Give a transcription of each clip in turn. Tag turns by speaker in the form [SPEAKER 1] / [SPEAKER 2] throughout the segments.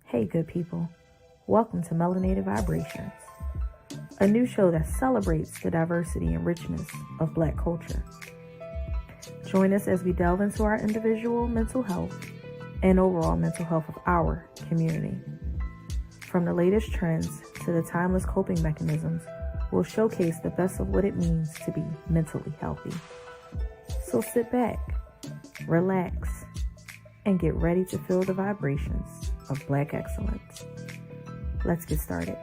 [SPEAKER 1] Hey, good people. Welcome to Melanated Vibrations, a new show that celebrates the diversity and richness of Black culture. Join us as we delve into our individual mental health and overall mental health of our community. From the latest trends to the timeless coping mechanisms, we'll showcase the best of what it means to be mentally healthy. So sit back, relax, and get ready to feel the vibrations of Black excellence. Let's get started.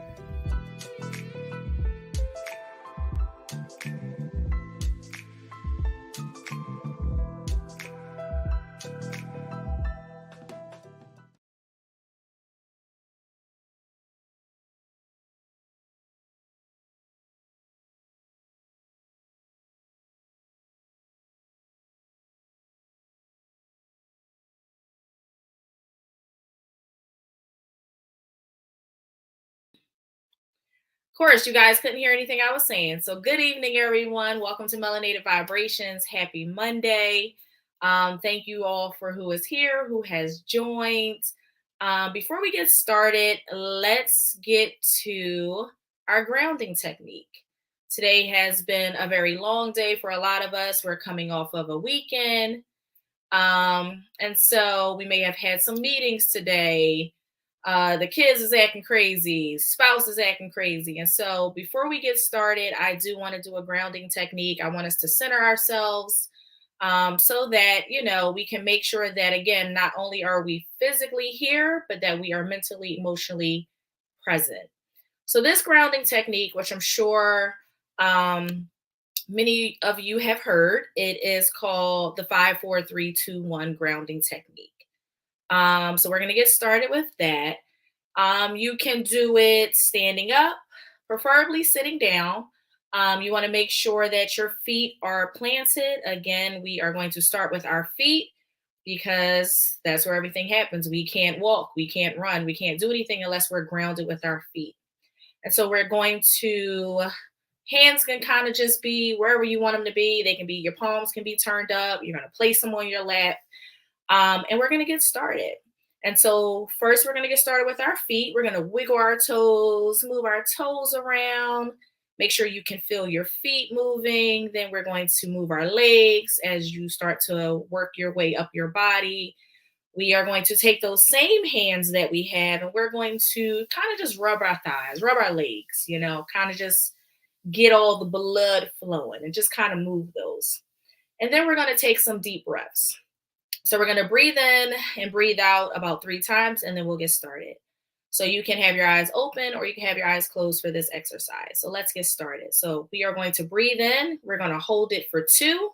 [SPEAKER 2] Of course, you guys couldn't hear anything I was saying. So good evening, everyone. Welcome to Melanated Vibrations. Happy Monday. Thank you all for who is here, who has joined. Before we get started, let's get to our grounding technique. Today has been a very long day for a lot of us. We're coming off of a weekend. And so we may have had some meetings today. The kids is acting crazy, spouse is acting crazy. And so before we get started, I do want to do a grounding technique. I want us to center ourselves so that, we can make sure that, again, not only are we physically here, but that we are mentally, emotionally present. So this grounding technique, which I'm sure many of you have heard, it is called the 5-4-3-2-1 grounding technique. So we're going to get started with that. You can do it standing up, preferably sitting down. You want to make sure that your feet are planted. Again, we are going to start with our feet because that's where everything happens. We can't walk, we can't run, we can't do anything unless we're grounded with our feet. And so we're going to, hands can kind of just be wherever you want them to be. They can be, your palms can be turned up. You're going to place them on your lap. And we're going to get started. And so first we're going to get started with our feet. We're going to wiggle our toes, move our toes around, make sure you can feel your feet moving. Then we're going to move our legs as you start to work your way up your body. We are going to take those same hands that we have and we're going to kind of just rub our thighs, rub our legs, kind of just get all the blood flowing and just kind of move those. And then we're going to take some deep breaths. So we're going to breathe in and breathe out about 3 times, and then we'll get started. So you can have your eyes open or you can have your eyes closed for this exercise. So let's get started. So we are going to breathe in. We're going to hold it for 2.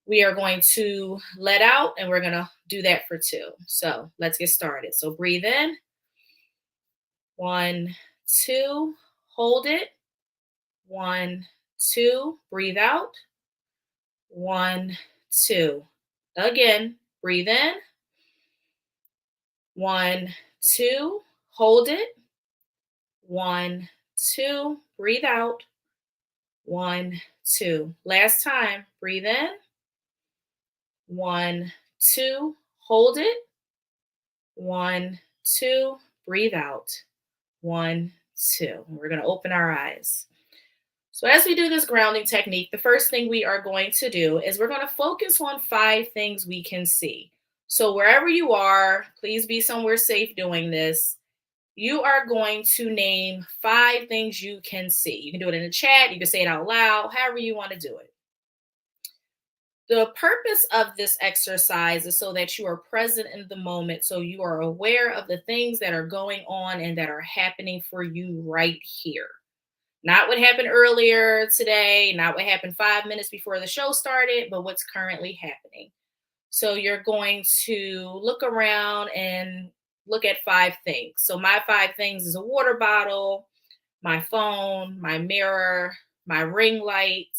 [SPEAKER 2] We are going to let out, and we're going to do that for 2. So let's get started. So breathe in. 1, 2, hold it. 1, 2, breathe out. 1, 2. Again, breathe in. 1, 2, hold it. 1, 2, breathe out. 1, 2. Last time, breathe in. 1, 2, hold it. 1, 2, breathe out. 1, 2. We're going to open our eyes. So as we do this grounding technique, the first thing we are going to do is we're going to focus on 5 things we can see. So wherever you are, please be somewhere safe doing this. You are going to name 5 things you can see. You can do it in the chat. You can say it out loud, however you want to do it. The purpose of this exercise is so that you are present in the moment, so you are aware of the things that are going on and that are happening for you right here. Not what happened earlier today, not what happened 5 minutes before the show started, but what's currently happening. So you're going to look around and look at 5 things. So my 5 things is a water bottle, my phone, my mirror, my ring light,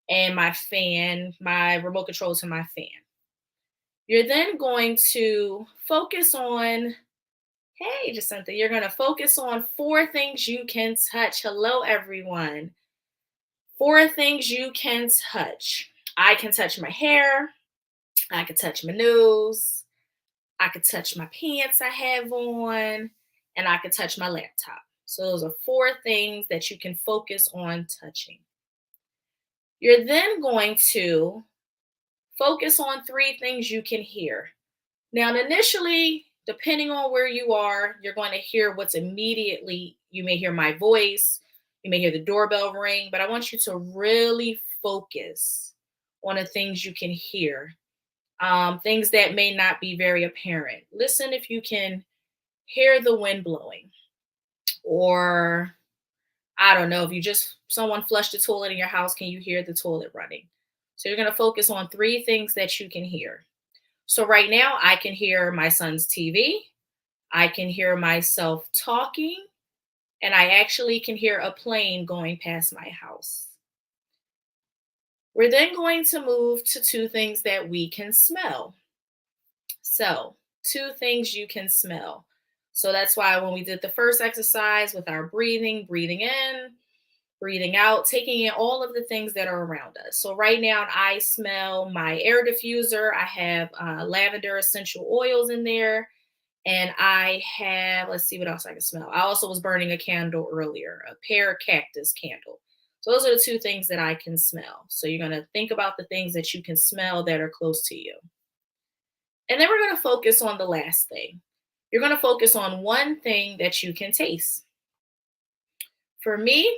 [SPEAKER 2] and my fan, my remote control to my fan. You're then going to focus on, hey, Jacinta, you're going to focus on 4 things you can touch. Hello, everyone. 4 things you can touch. I can touch my hair. I can touch my nose. I could touch my pants I have on, and I could touch my laptop. So those are 4 things that you can focus on touching. You're then going to focus on 3 things you can hear. Now, initially, depending on where you are, you're going to hear what's immediately, you may hear my voice, you may hear the doorbell ring, but I want you to really focus on the things you can hear. Things that may not be very apparent. Listen if you can hear the wind blowing, or I don't know, if you just someone flushed the toilet in your house, can you hear the toilet running? So you're going to focus on 3 things that you can hear. So right now I can hear my son's TV, I can hear myself talking, and I actually can hear a plane going past my house. We're then going to move to 2 things that we can smell. So 2 things you can smell. So that's why when we did the first exercise with our breathing, breathing in, breathing out, taking in all of the things that are around us. So right now I smell my air diffuser. I have lavender essential oils in there. And I have, let's see what else I can smell. I also was burning a candle earlier, a pear cactus candle. So those are the 2 things that I can smell. So you're going to think about the things that you can smell that are close to you. And then we're going to focus on the last thing. You're going to focus on 1 thing that you can taste. For me,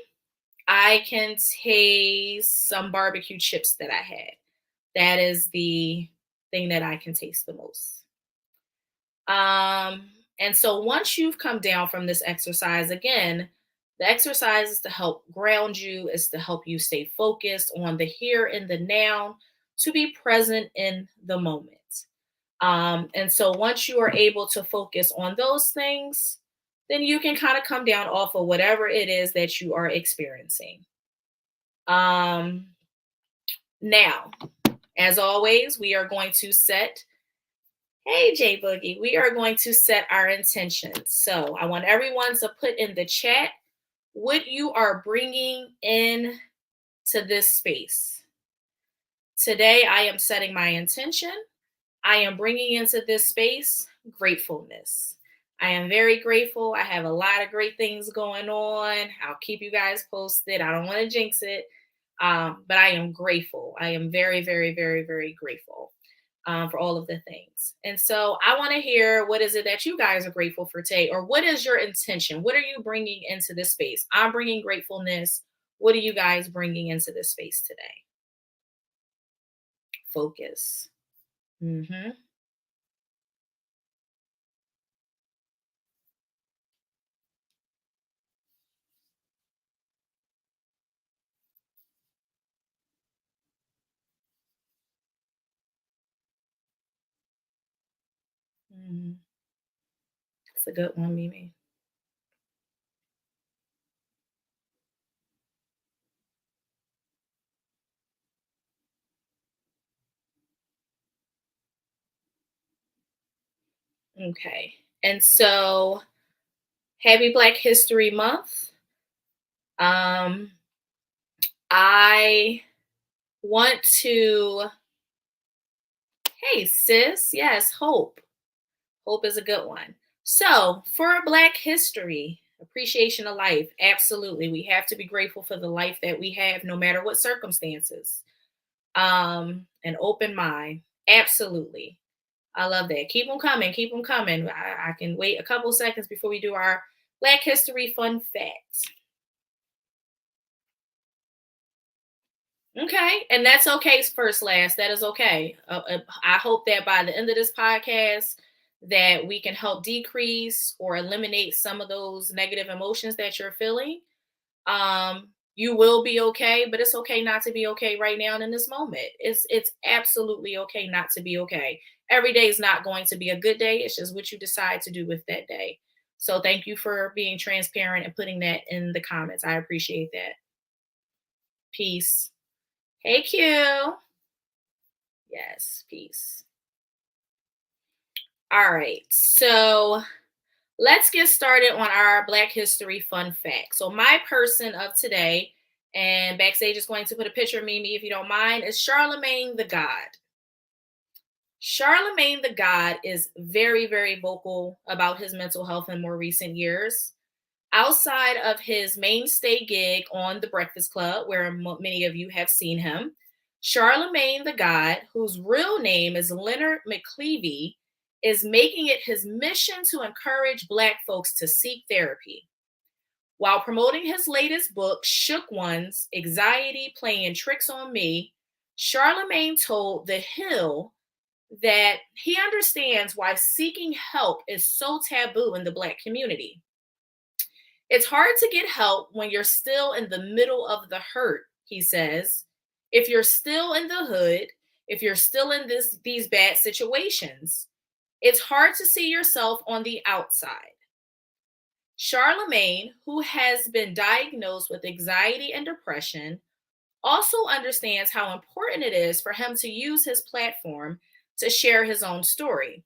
[SPEAKER 2] I can taste some barbecue chips that I had. That is the thing that I can taste the most. And so once you've come down from this exercise, again, the exercise is to help ground you, is to help you stay focused on the here and the now, to be present in the moment. And so once you are able to focus on those things, then you can kind of come down off of whatever it is that you are experiencing. Now, as always, we are going to set, hey, J Boogie, we are going to set our intentions. So I want everyone to put in the chat what you are bringing in to this space. Today, I am setting my intention. I am bringing into this space gratefulness. I am very grateful. I have a lot of great things going on. I'll keep you guys posted. I don't want to jinx it, but I am grateful. I am very, very, very, very grateful for all of the things. And so I want to hear, what is it that you guys are grateful for today? Or what is your intention? What are you bringing into this space? I'm bringing gratefulness. What are you guys bringing into this space today? Focus. Mm-hmm. Mm-hmm. That's a good one, Mimi. Okay. And so happy Black History Month. Um, I want to, hey, sis, yes, hope. Hope is a good one. So for Black History, appreciation of life, absolutely. We have to be grateful for the life that we have, no matter what circumstances. An open mind, absolutely. I love that. Keep them coming. Keep them coming. I can wait a couple seconds before we do our Black History fun facts. Okay. And that's okay, first, last. That is okay. I hope that by the end of this podcast, that we can help decrease or eliminate some of those negative emotions that you're feeling. You will be okay, but it's okay not to be okay right now and in this moment. It's absolutely okay not to be okay. Every day is not going to be a good day. It's just what you decide to do with that day. So thank you for being transparent and putting that in the comments. I appreciate that. Peace. Hey Q. Yes, peace. All right. So let's get started on our Black History fun fact. So my person of today, and backstage is going to put a picture of Mimi if you don't mind, is Charlemagne the God. Charlemagne the God is very, very vocal about his mental health in more recent years. Outside of his mainstay gig on The Breakfast Club, where many of you have seen him, Charlemagne the God, whose real name is Leonard McClevey, is making it his mission to encourage Black folks to seek therapy. While promoting his latest book, Shook Ones, Anxiety Playing Tricks on Me, Charlemagne told The Hill that he understands why seeking help is so taboo in the Black community. It's hard to get help when you're still in the middle of the hurt, he says. If you're still in the hood, if you're still in these bad situations, it's hard to see yourself on the outside. Charlemagne, who has been diagnosed with anxiety and depression, also understands how important it is for him to use his platform to share his own story.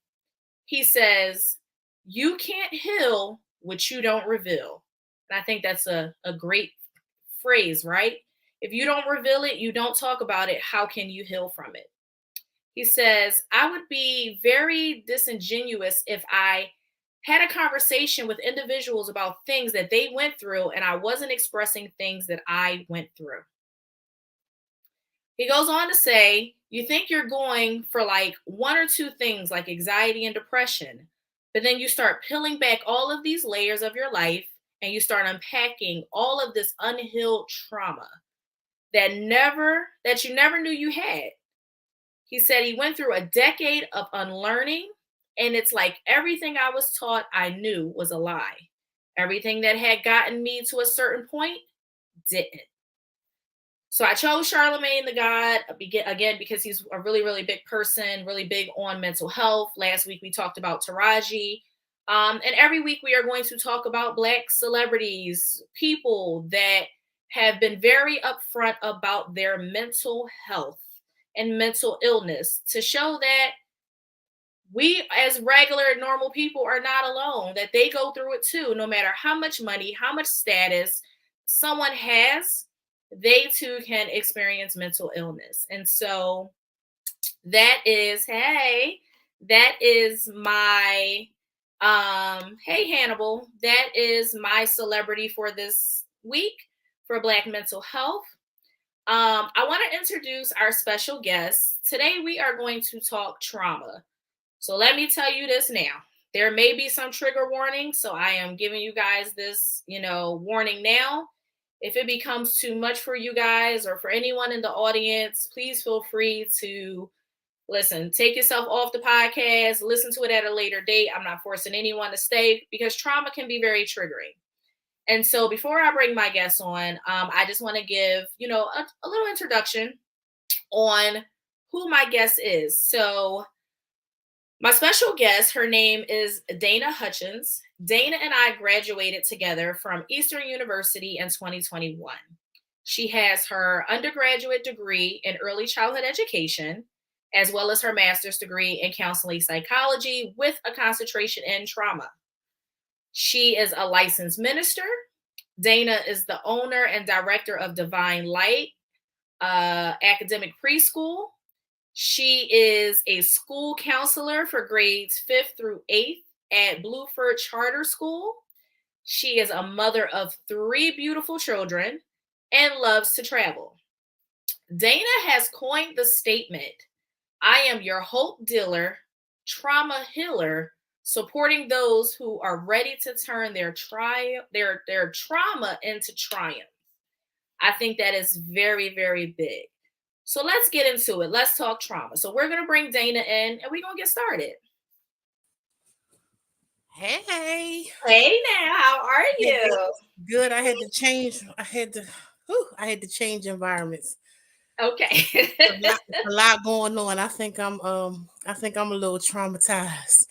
[SPEAKER 2] He says, "You can't heal what you don't reveal." And I think that's a great phrase, right? If you don't reveal it, you don't talk about it, how can you heal from it? He says, "I would be very disingenuous if I had a conversation with individuals about things that they went through and I wasn't expressing things that I went through." He goes on to say, "You think you're going for like one or two things like anxiety and depression, but then you start peeling back all of these layers of your life and you start unpacking all of this unhealed trauma that you never knew you had." He said he went through a decade of unlearning, and it's like everything I was taught I knew was a lie. Everything that had gotten me to a certain point didn't. So I chose Charlemagne the God again because he's a really, really big person, really big on mental health. Last week we talked about Taraji. And every week we are going to talk about Black celebrities, people that have been very upfront about their mental health and mental illness to show that we as regular normal people are not alone, that they go through it too. No matter how much money, how much status someone has, they too can experience mental illness. And so that is, hey, that is my hey Hannibal, that is my celebrity for this week for Black mental health. I want to introduce our special guest. Today we are going to talk trauma. So let me tell you this now. There may be some trigger warnings, so I am giving you guys this, warning now. If it becomes too much for you guys or for anyone in the audience, please feel free to listen. Take yourself off the podcast, listen to it at a later date. I'm not forcing anyone to stay because trauma can be very triggering. And so before I bring my guests on, I just want to give, a little introduction on who my guest is. So my special guest, her name is Dana Hutchins. Dana and I graduated together from Eastern University in 2021. She has her undergraduate degree in early childhood education, as well as her master's degree in counseling psychology with a concentration in trauma. She is a licensed minister. Dana is the owner and director of Divine Light Academic Preschool. She is a school counselor for grades 5th through 8th at Blueford Charter School. She is a mother of 3 beautiful children and loves to travel. Dana has coined the statement, "I am your hope dealer, trauma healer, supporting those who are ready to turn their trauma into triumph." I think that is very, very big. So let's get into it. Let's talk trauma. So we're going to bring Dana in and we're going to get started.
[SPEAKER 3] Hey,
[SPEAKER 2] Hey now, how are you?
[SPEAKER 3] good. I had to change. I had to change environments.
[SPEAKER 2] Okay.
[SPEAKER 3] A lot going on. I think I'm a little traumatized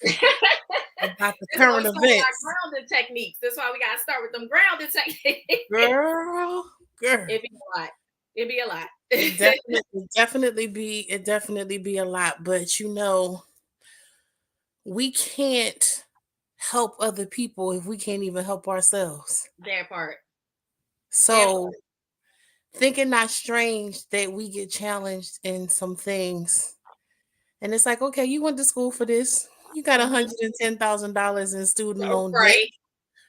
[SPEAKER 3] about the
[SPEAKER 2] This is why we
[SPEAKER 3] current
[SPEAKER 2] start with our
[SPEAKER 3] events.
[SPEAKER 2] grounding techniques. This is why we got to start with them grounding techniques.
[SPEAKER 3] Girl,
[SPEAKER 2] It'd be a lot. It'd be a lot.
[SPEAKER 3] it definitely be a lot. But we can't help other people if we can't even help ourselves.
[SPEAKER 2] That part. That
[SPEAKER 3] So thinking not strange that we get challenged in some things. And it's like, okay, you went to school for this. You got
[SPEAKER 2] part.
[SPEAKER 3] $110,000 in student
[SPEAKER 2] Oh,
[SPEAKER 3] loan debt.
[SPEAKER 2] right.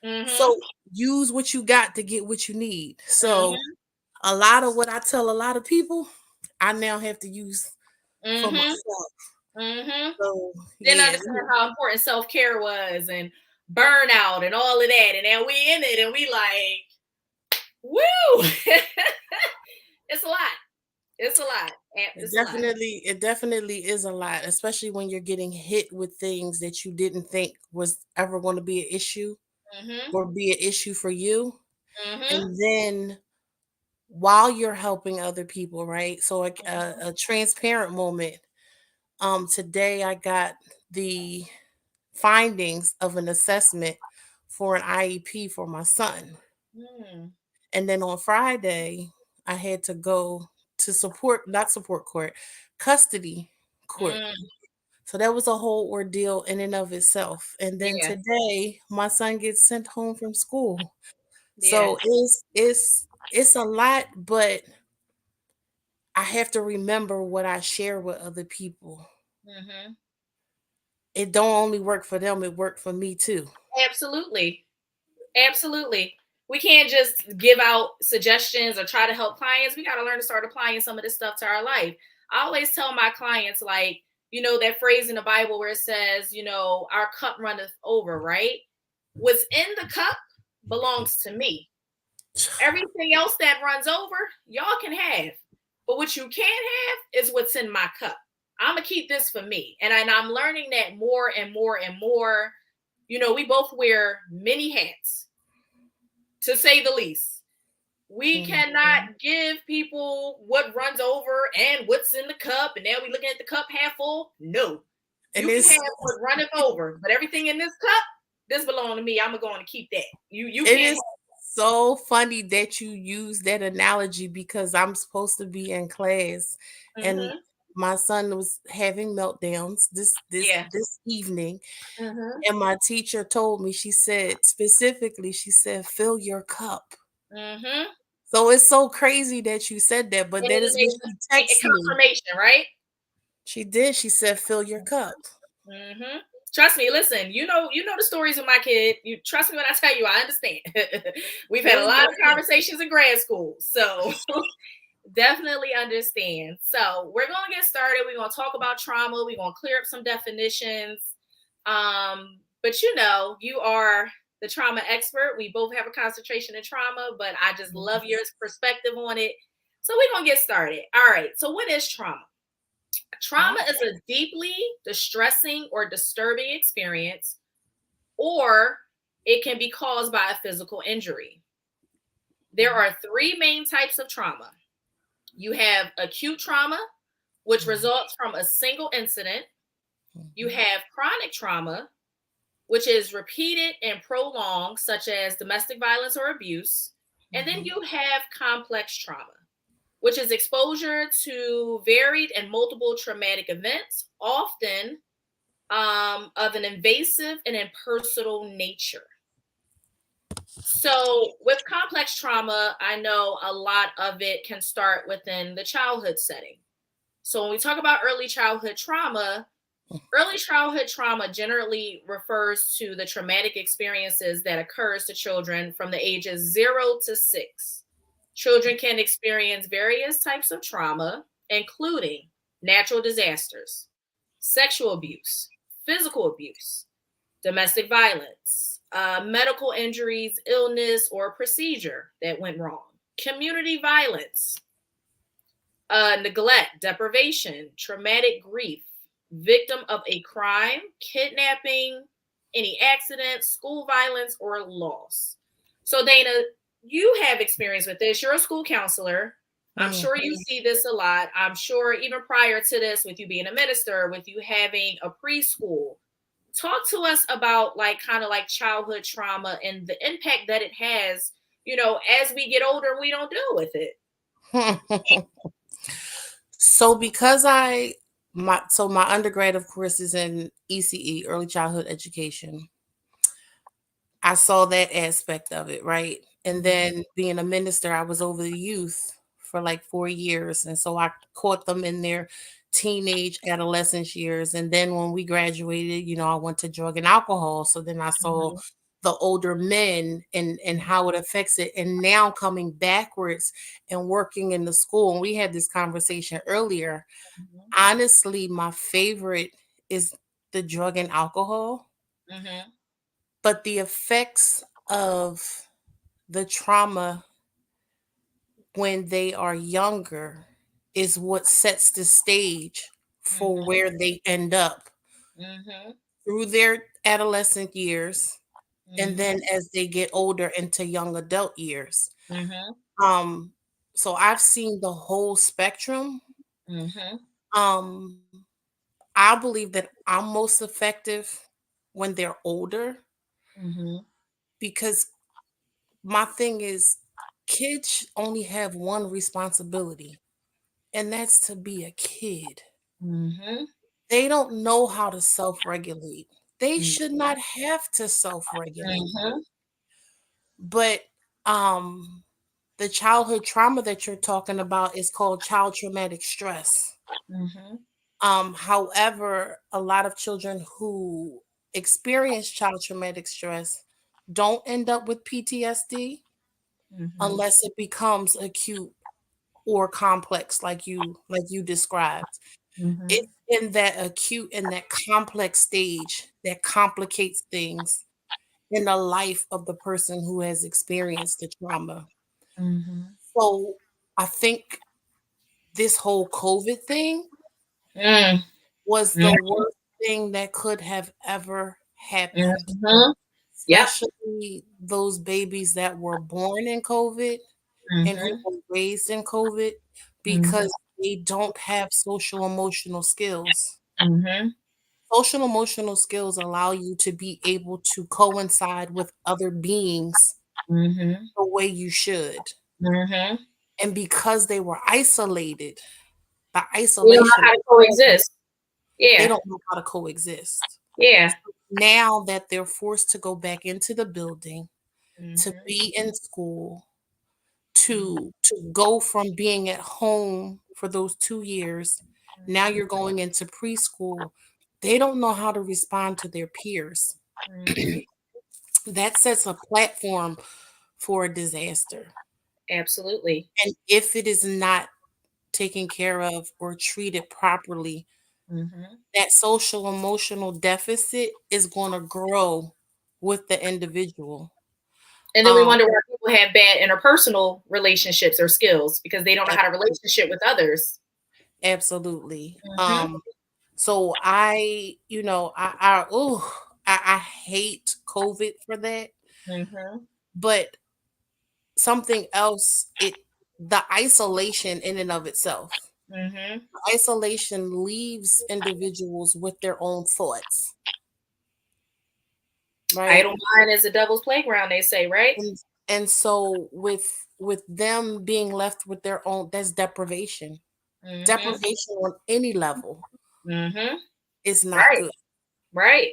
[SPEAKER 2] Mm-hmm.
[SPEAKER 3] So use what you got to get what you need. So
[SPEAKER 2] Mm-hmm.
[SPEAKER 3] a lot of what I tell a lot of people, I now have to use for
[SPEAKER 2] Mm-hmm.
[SPEAKER 3] myself.
[SPEAKER 2] Mm-hmm.
[SPEAKER 3] So
[SPEAKER 2] Didn't
[SPEAKER 3] yeah.
[SPEAKER 2] understand how important self-care was and burnout and all of that. And now we in it and we like, woo! It's a lot. It's a lot.
[SPEAKER 3] It
[SPEAKER 2] It's a lot.
[SPEAKER 3] definitely is a lot, especially when you're getting hit with things that you didn't think was ever going to be an issue
[SPEAKER 2] Mm-hmm.
[SPEAKER 3] or be an issue for you.
[SPEAKER 2] Mm-hmm.
[SPEAKER 3] And then while you're helping other people, right? So
[SPEAKER 2] Mm-hmm.
[SPEAKER 3] a transparent moment. Today I got the findings of an assessment for an IEP for my son.
[SPEAKER 2] Mm.
[SPEAKER 3] And then on Friday, I had to go to not support court, custody court.
[SPEAKER 2] Mm.
[SPEAKER 3] So that was a whole ordeal in and of itself. And then
[SPEAKER 2] Yeah.
[SPEAKER 3] today, my son gets sent home from school.
[SPEAKER 2] Yeah.
[SPEAKER 3] So it's a lot, but I have to remember what I share with other people.
[SPEAKER 2] Mm-hmm.
[SPEAKER 3] It don't only work for them, it worked for me too.
[SPEAKER 2] Absolutely. Absolutely. We can't just give out suggestions or try to help clients. We got to learn to start applying some of this stuff to our life. I always tell my clients, like, that phrase in the Bible where it says, our cup runneth over, right? What's in the cup belongs to me. Everything else that runs over, y'all can have. But what you can't have is what's in my cup. I'm going to keep this for me. And I'm learning that more and more and more. We both wear many hats, to say the least. We
[SPEAKER 3] Mhm.
[SPEAKER 2] cannot give people what runs over and what's in the cup, and now we're looking at the cup half full. No.
[SPEAKER 3] And
[SPEAKER 2] You can have
[SPEAKER 3] it's
[SPEAKER 2] what runneth over, but everything in this cup, this belongs to me. I'm going to keep that. You
[SPEAKER 3] it
[SPEAKER 2] can't
[SPEAKER 3] is
[SPEAKER 2] have.
[SPEAKER 3] so funny that you use that analogy because I'm supposed to be in class and
[SPEAKER 2] Mm-hmm.
[SPEAKER 3] my son was having meltdowns
[SPEAKER 2] Yeah.
[SPEAKER 3] this evening,
[SPEAKER 2] Mm-hmm.
[SPEAKER 3] and my teacher told me, she said specifically, she said, fill your cup.
[SPEAKER 2] Mm-hmm.
[SPEAKER 3] So it's so crazy that you said that, but
[SPEAKER 2] And
[SPEAKER 3] that
[SPEAKER 2] it
[SPEAKER 3] is what
[SPEAKER 2] makes
[SPEAKER 3] she
[SPEAKER 2] a
[SPEAKER 3] texted me.
[SPEAKER 2] confirmation, right?
[SPEAKER 3] She did. She said, fill your cup.
[SPEAKER 2] Mm-hmm. Trust me, listen, you know the stories of my kid. You trust me when I tell you, I understand. We've had a
[SPEAKER 3] Fill
[SPEAKER 2] lot
[SPEAKER 3] your
[SPEAKER 2] of conversations in grad school. So definitely understand. So we're gonna get started. We're gonna talk about trauma. We're gonna clear up some definitions. But you are the trauma expert. We both have a concentration in trauma, but I just love your perspective on it. So we're gonna get started. All right. So what is trauma? Trauma is a deeply distressing or disturbing experience, or it can be caused by a physical injury. There are three main types of trauma. You have acute trauma, which results from a single incident. You have chronic trauma, which is repeated and prolonged, such as domestic violence or abuse. And then you have complex trauma, which is exposure to varied and multiple traumatic events, often of an invasive and impersonal nature. So, with complex trauma, I know a lot of it can start within the childhood setting. So, when we talk about early childhood trauma generally refers to the traumatic experiences that occurs to children from the ages 0 to 6. Children can experience various types of trauma, including natural disasters, sexual abuse, physical abuse, domestic violence, medical injuries, illness, or procedure that went wrong, community violence, neglect, deprivation, traumatic grief, victim of a crime, kidnapping, any accidents, school violence, or loss. So, Dana, you have experience with this. You're a school counselor. I'm sure you see this a lot. I'm sure even prior to this, with you being a minister, with you having a preschool, talk to us about like kind of like childhood trauma and the impact that it has, as we get older and we don't deal with it.
[SPEAKER 3] So because my undergrad, of course, is in ECE, early childhood education. I saw that aspect of it, right? And then being a minister, I was over the youth for like 4 years. And so I caught them in their teenage, adolescence years. And then when we graduated, I went to drug and alcohol. So then I saw
[SPEAKER 2] Mhm.
[SPEAKER 3] the older men and how it affects it. And now coming backwards and working in the school. And we had this conversation earlier.
[SPEAKER 2] Mhm.
[SPEAKER 3] Honestly, my favorite is the drug and alcohol,
[SPEAKER 2] Mhm.
[SPEAKER 3] but the effects of the trauma when they are younger is what sets the stage for
[SPEAKER 2] Mhm.
[SPEAKER 3] where they end up
[SPEAKER 2] Mhm.
[SPEAKER 3] through their adolescent years and then
[SPEAKER 2] Mhm.
[SPEAKER 3] as they get older into young adult years.
[SPEAKER 2] Mhm.
[SPEAKER 3] Um so I've seen the whole spectrum.
[SPEAKER 2] Mhm.
[SPEAKER 3] Um I believe that I'm most effective when they're older
[SPEAKER 2] Mhm.
[SPEAKER 3] because my thing is kids only have one responsibility, and that's to be a kid.
[SPEAKER 2] Mhm.
[SPEAKER 3] They don't know how to self-regulate. They
[SPEAKER 2] Mhm.
[SPEAKER 3] should not have to self-regulate.
[SPEAKER 2] Mhm.
[SPEAKER 3] But um the childhood trauma that you're talking about is called child traumatic stress.
[SPEAKER 2] Mhm.
[SPEAKER 3] However, a lot of children who experience child traumatic stress don't end up with PTSD
[SPEAKER 2] Mhm.
[SPEAKER 3] unless it becomes acute or complex like you described. It's
[SPEAKER 2] Mhm.
[SPEAKER 3] in that acute and that complex stage that complicates things in the life of the person who has experienced the trauma.
[SPEAKER 2] Mhm.
[SPEAKER 3] So I think this whole COVID thing
[SPEAKER 2] Mm.
[SPEAKER 3] was the worst thing that could have ever happened,
[SPEAKER 2] Mhm. Yep.
[SPEAKER 3] especially those babies that were born in COVID and who
[SPEAKER 2] Mhm.
[SPEAKER 3] were raised in COVID
[SPEAKER 2] Mhm.
[SPEAKER 3] because they don't have social emotional skills.
[SPEAKER 2] Mhm.
[SPEAKER 3] Social emotional skills allow you to be able to coincide with other beings
[SPEAKER 2] Mhm.
[SPEAKER 3] the way you should.
[SPEAKER 2] Mhm.
[SPEAKER 3] And because they were isolated, the
[SPEAKER 2] We don't know
[SPEAKER 3] isolation,
[SPEAKER 2] how to coexist.
[SPEAKER 3] they
[SPEAKER 2] Yeah.
[SPEAKER 3] don't know how to coexist.
[SPEAKER 2] Yeah.
[SPEAKER 3] Now that they're forced to go back into the building, to
[SPEAKER 2] Mhm.
[SPEAKER 3] be in school,
[SPEAKER 2] Mhm.
[SPEAKER 3] to go from being at home for those 2 years, now
[SPEAKER 2] Mhm.
[SPEAKER 3] you're going into preschool. They don't know how to respond to their peers.
[SPEAKER 2] Mhm.
[SPEAKER 3] That sets a platform for a disaster.
[SPEAKER 2] Absolutely.
[SPEAKER 3] And if it is not taken care of or treated properly,
[SPEAKER 2] Mhm.
[SPEAKER 3] that social emotional deficit is going to grow with the individual.
[SPEAKER 2] And then we
[SPEAKER 3] Um,
[SPEAKER 2] wonder why people have bad interpersonal relationships or skills because they don't know how to
[SPEAKER 3] absolutely,
[SPEAKER 2] relationship with others.
[SPEAKER 3] absolutely.
[SPEAKER 2] Mhm.
[SPEAKER 3] So I hate COVID for that.
[SPEAKER 2] Mhm.
[SPEAKER 3] But something else, the isolation in and of itself.
[SPEAKER 2] Mhm.
[SPEAKER 3] Isolation leaves individuals with their own thoughts, right?
[SPEAKER 2] Idle mind is the devil's playground, they say, right?
[SPEAKER 3] And and so with them being left with their own, that's deprivation.
[SPEAKER 2] Mhm.
[SPEAKER 3] Deprivation on any level
[SPEAKER 2] Mhm.
[SPEAKER 3] is not
[SPEAKER 2] Right.
[SPEAKER 3] good.
[SPEAKER 2] Right.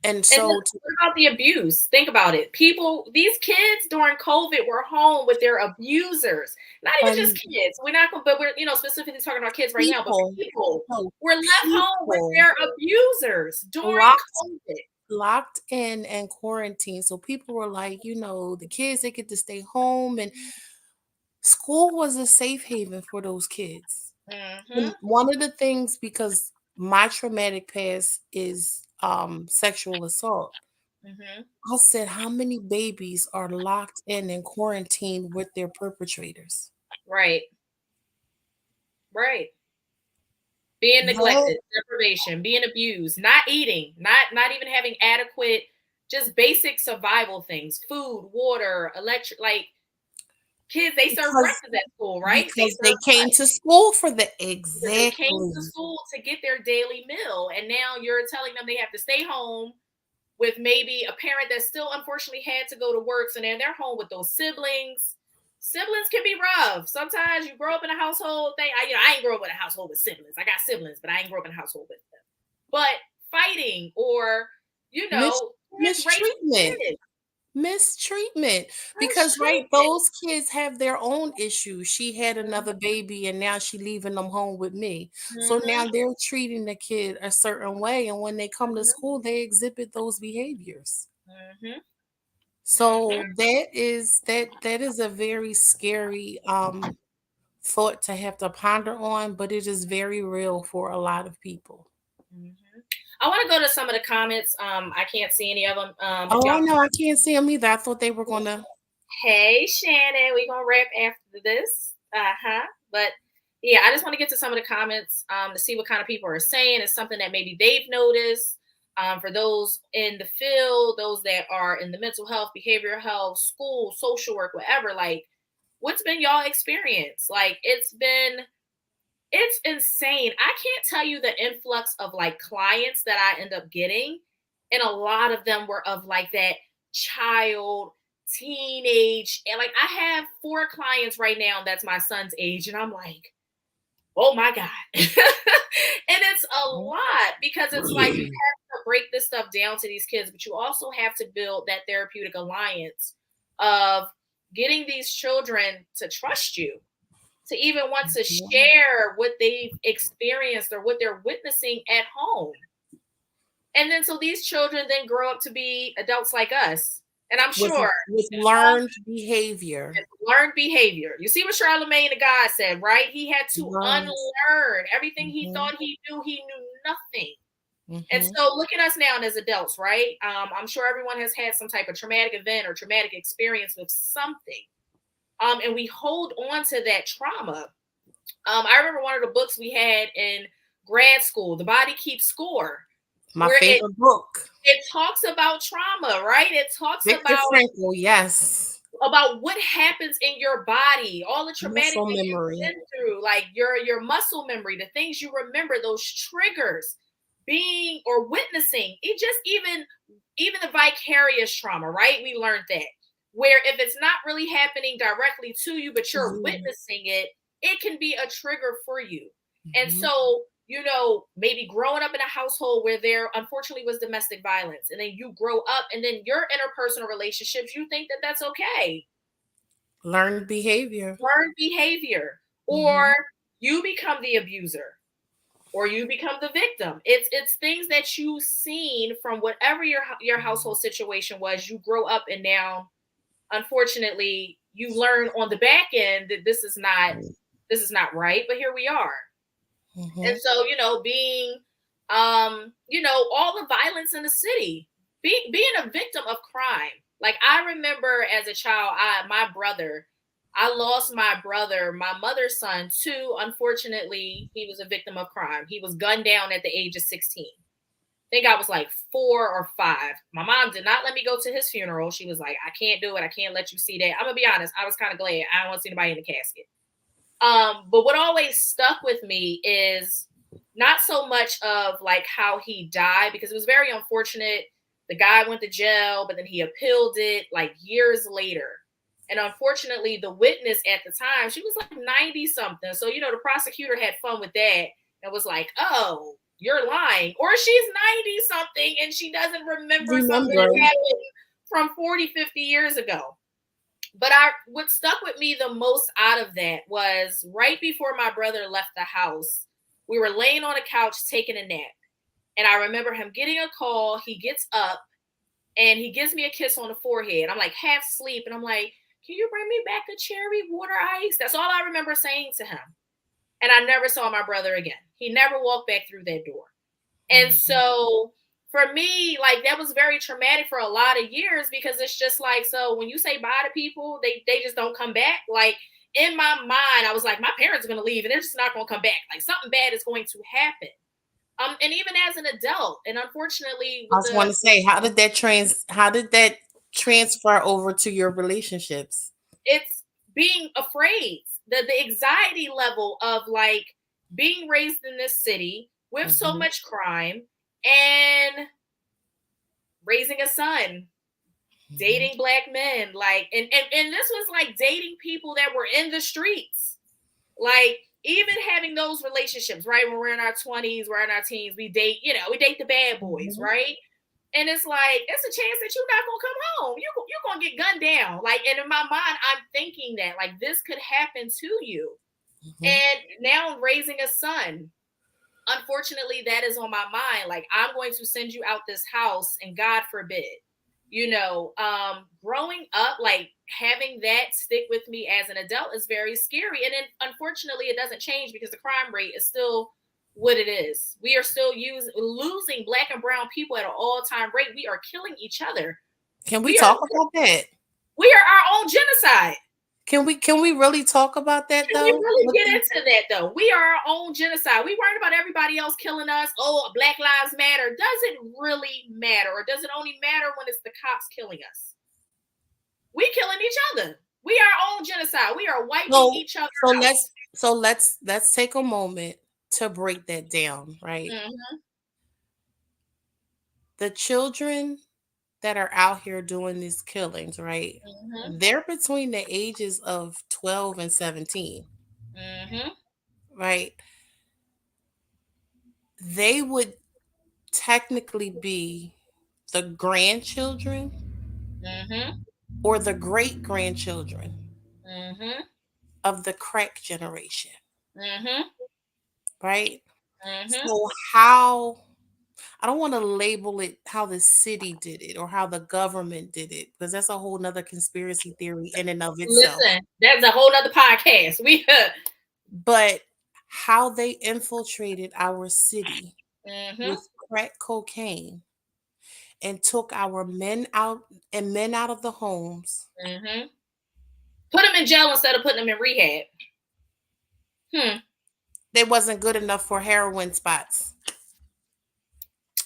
[SPEAKER 3] And
[SPEAKER 2] And then
[SPEAKER 3] so
[SPEAKER 2] what about the abuse? Think about it. These kids during COVID were home with their abusers. Not even just
[SPEAKER 3] and
[SPEAKER 2] kids. We're not going, but we're specifically talking about kids right now. But
[SPEAKER 3] people,
[SPEAKER 2] people
[SPEAKER 3] no,
[SPEAKER 2] were left home with
[SPEAKER 3] people
[SPEAKER 2] their abusers during
[SPEAKER 3] locked
[SPEAKER 2] COVID.
[SPEAKER 3] locked in and quarantined. So people were like, the kids, they get to stay home, and school was a safe haven for those kids. And
[SPEAKER 2] Mhm.
[SPEAKER 3] one of the things, because my traumatic past is sexual assault,
[SPEAKER 2] Mhm.
[SPEAKER 3] I said, how many babies are locked in and quarantined with their perpetrators?
[SPEAKER 2] Right. Right. Being
[SPEAKER 3] That
[SPEAKER 2] neglected, deprivation, being abused, not eating, not even having adequate, just basic survival things, food, water, electric, like kids, they serve
[SPEAKER 3] because
[SPEAKER 2] breakfast at school, right? They
[SPEAKER 3] they
[SPEAKER 2] serve
[SPEAKER 3] came
[SPEAKER 2] lunch
[SPEAKER 3] to school for the
[SPEAKER 2] because they came to
[SPEAKER 3] exactly.
[SPEAKER 2] school to get their daily meal. And now you're telling them they have to stay home with maybe a parent that still unfortunately had to go to work. So now they're home with those siblings. Siblings can be rough. Sometimes you grow up in a household thing. I ain't grow up in a household with siblings. I got siblings, but I ain't grow up in a household with them. But fighting or,
[SPEAKER 3] Mis-
[SPEAKER 2] kids raising
[SPEAKER 3] mistreatment.
[SPEAKER 2] kids.
[SPEAKER 3] Mistreatment, because right,
[SPEAKER 2] Mistreatment.
[SPEAKER 3] those kids have their own issues. She had another baby and now she leaving them home with me, so
[SPEAKER 2] Mm-hmm,
[SPEAKER 3] now they're treating the kid a certain way, and when they come to
[SPEAKER 2] mm-hmm,
[SPEAKER 3] school they exhibit those behaviors.
[SPEAKER 2] mm-hmm, mm-hmm,
[SPEAKER 3] So that is a very scary thought to have to ponder on, but it is very real for a lot of people.
[SPEAKER 2] mm-hmm. I want to go to some of the comments. I can't see any of them. If
[SPEAKER 3] Oh,
[SPEAKER 2] y'all,
[SPEAKER 3] I know, I can't see them either. I thought they were gonna.
[SPEAKER 2] hey Shannon, we gonna wrap after this. But yeah, I just want to get to some of the comments to see what kind of people are saying. It's something that maybe they've noticed. For those in the field, those that are in the mental health, behavioral health, school, social work, whatever. Like, what's been y'all experience? Like, it's insane. I can't tell you the influx of like clients that I end up getting. And a lot of them were of like that child, teenage. And like I have 4 clients right now that's my son's age. And I'm like, oh my God. And it's a lot because it's like you have to break this stuff down to these kids, but you also have to build that therapeutic alliance of getting these children to trust you, to even want to share what they've experienced or what they're witnessing at home. And then so these children then grow up to be adults like us. And I'm sure
[SPEAKER 3] With learned behavior.
[SPEAKER 2] learned behavior. You see what Charlemagne the God said, right? He had to
[SPEAKER 3] Learned.
[SPEAKER 2] unlearn everything he thought he knew nothing. And so look at us now as adults, right? I'm sure everyone has had some type of traumatic event or traumatic experience with something. And we hold on to that trauma. I remember one of the books we had in grad school, The Body Keeps Score,
[SPEAKER 3] My
[SPEAKER 2] where
[SPEAKER 3] favorite book.
[SPEAKER 2] it talks about trauma, right? It talks
[SPEAKER 3] Viktor Frankl, yes.
[SPEAKER 2] about what happens in your body, all the traumatic
[SPEAKER 3] Muscle
[SPEAKER 2] things
[SPEAKER 3] memory.
[SPEAKER 2] you've been through, like your muscle memory, the things you remember, those triggers, being or witnessing. It just even the vicarious trauma, right? We learned that. Where if it's not really happening directly to you, but you're witnessing it, it can be a trigger for you. And so, maybe growing up in a household where there unfortunately was domestic violence, and then you grow up and then your interpersonal relationships, you think that that's okay.
[SPEAKER 3] Learned behavior.
[SPEAKER 2] Or you become the abuser, or you become the victim. It's things that you've seen from whatever your household situation was. You grow up and now, unfortunately, you learn on the back end that this is not right, but here we are. And so, being, all the violence in the city, being a victim of crime. Like I remember as a child, I lost my brother, my mother's son, too. Unfortunately, he was a victim of crime. He was gunned down at the age of 16. I think I was like 4 or 5. My mom did not let me go to his funeral. She was like, I can't do it. I can't let you see that. I'm gonna be honest. I was kind of glad. I don't want to see anybody in the casket. But what always stuck with me is not so much of like how he died, because it was very unfortunate. The guy went to jail, but then he appealed it like years later. And unfortunately, the witness at the time, she was like 90 something. So, the prosecutor had fun with that and was like, oh, you're lying. Or she's 90 something and she doesn't remember something that happened from 40, 50 years ago. But what stuck with me the most out of that was right before my brother left the house, we were laying on a couch taking a nap. And I remember him getting a call. He gets up and he gives me a kiss on the forehead. I'm like half asleep. And I'm like, can you bring me back a cherry water ice? That's all I remember saying to him. And I never saw my brother again. He never walked back through that door. And so for me, like that was very traumatic for a lot of years, because it's just like, so when you say bye to people, they just don't come back. Like in my mind, I was like, my parents are going to leave and they're just not going to come back. Like something bad is going to happen. And even as an adult, and unfortunately,
[SPEAKER 3] I was want to say, how did that transfer over to your relationships?
[SPEAKER 2] it's being afraid. The anxiety level of like being raised in this city with so much crime and raising a son, dating black men, like and this was like dating people that were in the streets. Like even having those relationships, right? When we're in our 20s, we're in our teens, we date the bad boys, right? And it's like, it's a chance that you're not gonna come home. You're gonna get gunned down. Like, and in my mind, I'm thinking that like this could happen to you. And now I'm raising a son. Unfortunately, that is on my mind. Like, I'm going to send you out this house, and God forbid, growing up, like having that stick with me as an adult is very scary. And then unfortunately, it doesn't change because the crime rate is still what it is. We are still losing black and brown people at an all-time rate. We are killing each other.
[SPEAKER 3] Can we talk about that?
[SPEAKER 2] We are our own genocide.
[SPEAKER 3] Can we really talk about that though?
[SPEAKER 2] Can we really get into that though? We are our own genocide. We worried about everybody else killing us. Oh, Black Lives Matter. Does it really matter? Or does it only matter when it's the cops killing us? We killing each other. We are our own genocide. We are wiping each other out.
[SPEAKER 3] Let's take a moment to break that down, right? The children that are out here doing these killings, right? They're between the ages of 12 and 17. Right? They would technically be the grandchildren or the great grandchildren of the crack generation. Right? So how, I don't want to label it how the city did it or how the government did it, because that's a whole nother conspiracy theory in and of itself.
[SPEAKER 2] Listen, that's a whole nother podcast.
[SPEAKER 3] But how they infiltrated our city with crack cocaine and took our men out of the homes.
[SPEAKER 2] Put them in jail instead of putting them in rehab.
[SPEAKER 3] They wasn't good enough for heroin spots.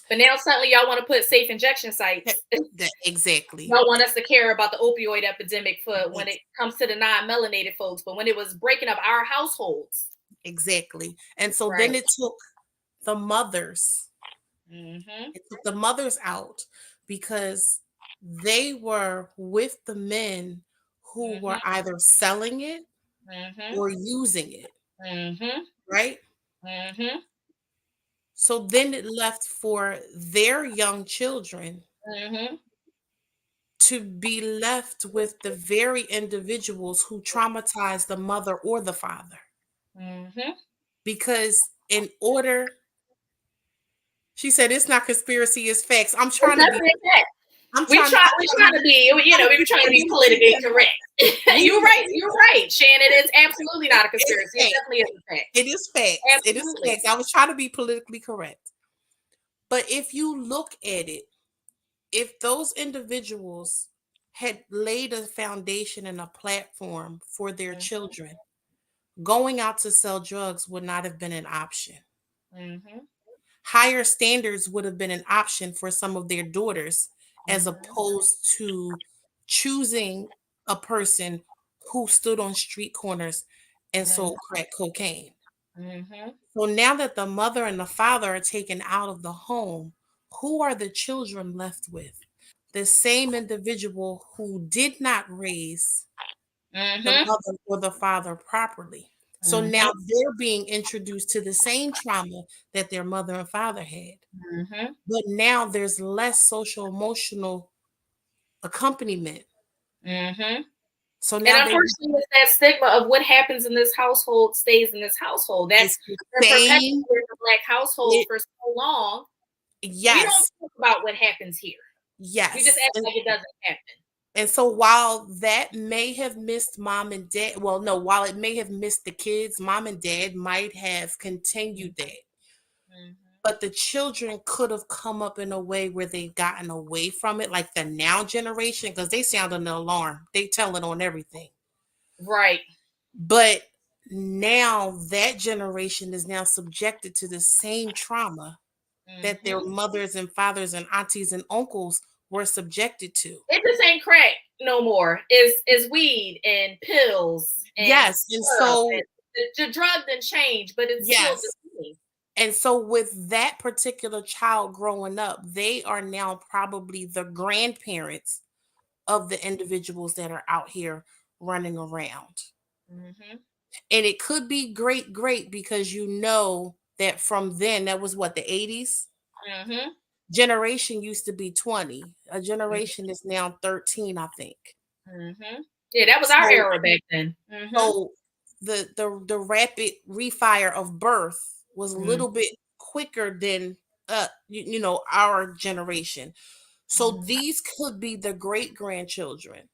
[SPEAKER 2] But now suddenly y'all want to put safe injection sites.
[SPEAKER 3] Exactly.
[SPEAKER 2] Y'all want us to care about the opioid epidemic for when it comes to the non-melanated folks, but when it was breaking up our households.
[SPEAKER 3] Exactly. And so then it took the mothers. It took the mothers out because they were with the men who were either selling it or using it. Right? So then it left for their young children to be left with the very individuals who traumatized the mother or the father. Because in order, she said, it's not conspiracy, it's facts. I'm trying to be.
[SPEAKER 2] We trying to be, we were trying to be politically correct. You're right, Shannon. It's absolutely not a conspiracy. It definitely is a fact.
[SPEAKER 3] It is facts. Absolutely. It is facts. I was trying to be politically correct. But if you look at it, if those individuals had laid a foundation and a platform for their children, going out to sell drugs would not have been an option. Higher standards would have been an option for some of their daughters, as opposed to choosing a person who stood on street corners and sold crack cocaine. So now that the mother and the father are taken out of the home, who are the children left with? The same individual who did not raise the mother or the father properly. So now they're being introduced to the same trauma that their mother and father had. But now there's less social emotional accompaniment. So now,
[SPEAKER 2] and unfortunately, it's that stigma of what happens in this household stays in this household. That's perpetuated in the Black household for so long.
[SPEAKER 3] Yes.
[SPEAKER 2] We don't talk about what happens here.
[SPEAKER 3] Yes.
[SPEAKER 2] We just act like it doesn't happen.
[SPEAKER 3] And so while that may have missed mom and dad, while it may have missed the kids, mom and dad might have continued that. But the children could have come up in a way where they've gotten away from it, like the now generation, because they sound an alarm. They tell it on everything.
[SPEAKER 2] Right.
[SPEAKER 3] But now that generation is now subjected to the same trauma that their mothers and fathers and aunties and uncles were subjected to.
[SPEAKER 2] It just ain't crack no more. Is weed and pills and
[SPEAKER 3] Yes. And
[SPEAKER 2] stuff.
[SPEAKER 3] so,
[SPEAKER 2] And the drug didn't change, but it's still
[SPEAKER 3] yes.
[SPEAKER 2] the same.
[SPEAKER 3] And so, with that particular child growing up, they are now probably the grandparents of the individuals that are out here running around.
[SPEAKER 2] Mm-hmm.
[SPEAKER 3] And it could be great because you know that from then, that was what, the 80s?
[SPEAKER 2] Mm-hmm.
[SPEAKER 3] Generation used to be 20. A generation is now 13, I think.
[SPEAKER 2] Mm-hmm. Yeah, that was our
[SPEAKER 3] So,
[SPEAKER 2] era back then. Mm-hmm.
[SPEAKER 3] so the rapid refire of birth was a little bit quicker than our generation. So these could be the great grandchildren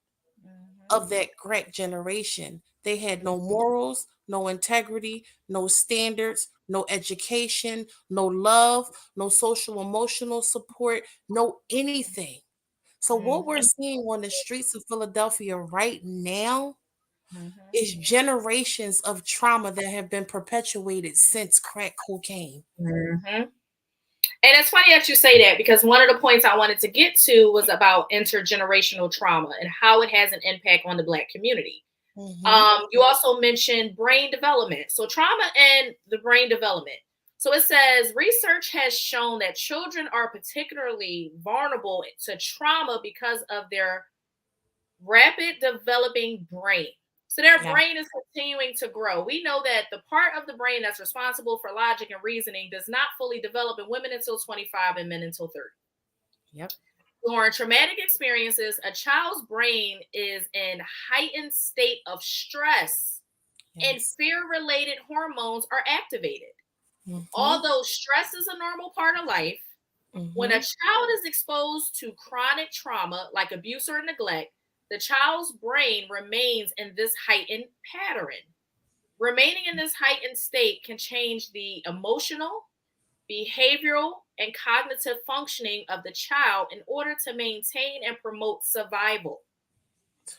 [SPEAKER 3] of that great generation. They had no morals, no integrity, no standards, no education, no love, no social emotional support, no anything. So what we're seeing on the streets of Philadelphia right now is generations of trauma that have been perpetuated since crack cocaine.
[SPEAKER 2] Mm-hmm. And it's funny that you say that, because one of the points I wanted to get to was about intergenerational trauma and how it has an impact on the Black community. You also mentioned brain development. So trauma and the brain development. So it says research has shown that children are particularly vulnerable to trauma because of their rapid developing brain. So their
[SPEAKER 3] Yeah.
[SPEAKER 2] brain is continuing to grow. We know that the part of the brain that's responsible for logic and reasoning does not fully develop in women until 25 and men until 30.
[SPEAKER 3] Yep.
[SPEAKER 2] During traumatic experiences, a child's brain is in heightened state of stress, and fear-related hormones are activated. Although stress is a normal part of life, when a child is exposed to chronic trauma like abuse or neglect, the child's brain remains in this heightened pattern. Remaining in this heightened state can change the emotional, behavioral, and cognitive functioning of the child in order to maintain and promote survival.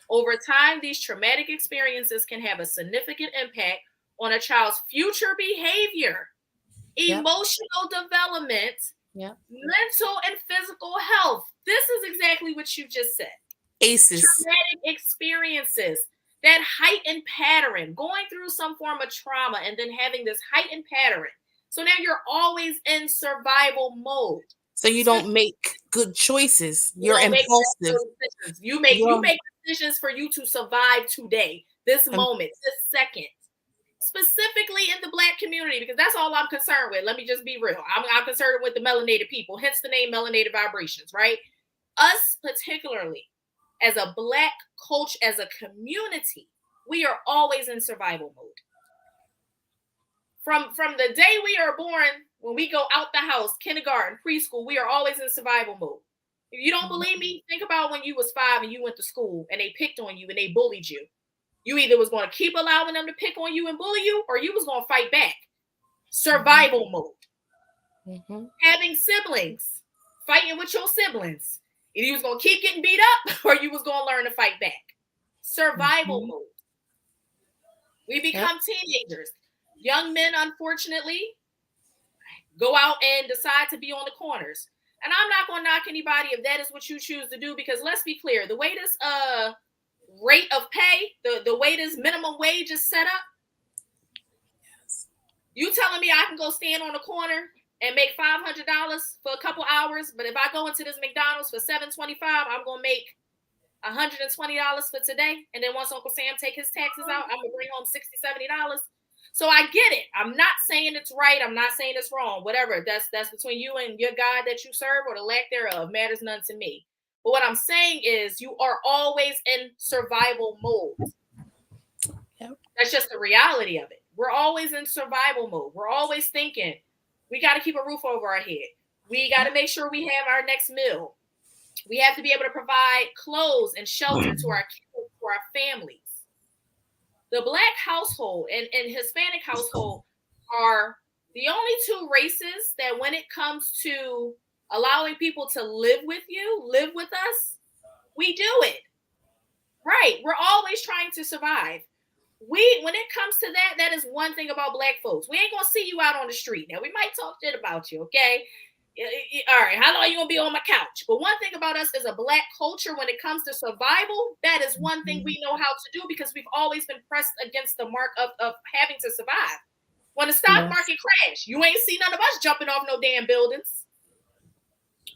[SPEAKER 2] Over time, these traumatic experiences can have a significant impact on a child's future behavior, emotional development, mental and physical health. This is exactly what you just said.
[SPEAKER 3] ACEs.
[SPEAKER 2] Traumatic experiences, that heightened pattern, going through some form of trauma and then having this heightened pattern. So now you're always in survival mode.
[SPEAKER 3] So you don't make good choices. You're
[SPEAKER 2] don't
[SPEAKER 3] impulsive.
[SPEAKER 2] You make decisions for you to survive today, this moment, this second. Specifically in the Black community, because that's all I'm concerned with. Let me just be real. I'm concerned with the melanated people, hence the name Melanated Vibrations, right? Us particularly, as a Black culture, as a community, we are always in survival mode. From the day we are born, when we go out the house, kindergarten, preschool, we are always in survival mode. If you don't believe me, think about when you was 5 and you went to school and they picked on you and they bullied you. You either was going to keep allowing them to pick on you and bully you, or you was going to fight back. Survival mode. Having siblings, fighting with your siblings. Either you was going to keep getting beat up, or you was going to learn to fight back. Survival mode. We become teenagers. Young men, unfortunately, go out and decide to be on the corners. And I'm not going to knock anybody if that is what you choose to do, because let's be clear, the way this rate of pay, the way this minimum wage is set up, you telling me I can go stand on the corner and make $500 for a couple hours, but if I go into this McDonald's for $7.25, I'm going to make $120 for today, and then once Uncle Sam take his taxes out, I'm going to bring home $60-$70. So I get it. I'm not saying it's right. I'm not saying it's wrong. Whatever. That's between you and your God that you serve, or the lack thereof, matters none to me. But what I'm saying is you are always in survival mode. That's just the reality of it. We're always in survival mode. We're always thinking we got to keep a roof over our head. We got to make sure we have our next meal. We have to be able to provide clothes and shelter to our kids, to our families. The Black household and Hispanic household are the only two races that, when it comes to allowing people to live with you, live with us, we do it. Right. We're always trying to survive. when it comes to that is one thing about Black folks. We ain't gonna see you out on the street. Now we might talk shit about you, okay? All right, how long are you gonna be on my couch? But one thing about us as a Black culture, when it comes to survival, that is one thing we know how to do because we've always been pressed against the mark of having to survive. When the stock market crashed, you ain't see none of us jumping off no damn buildings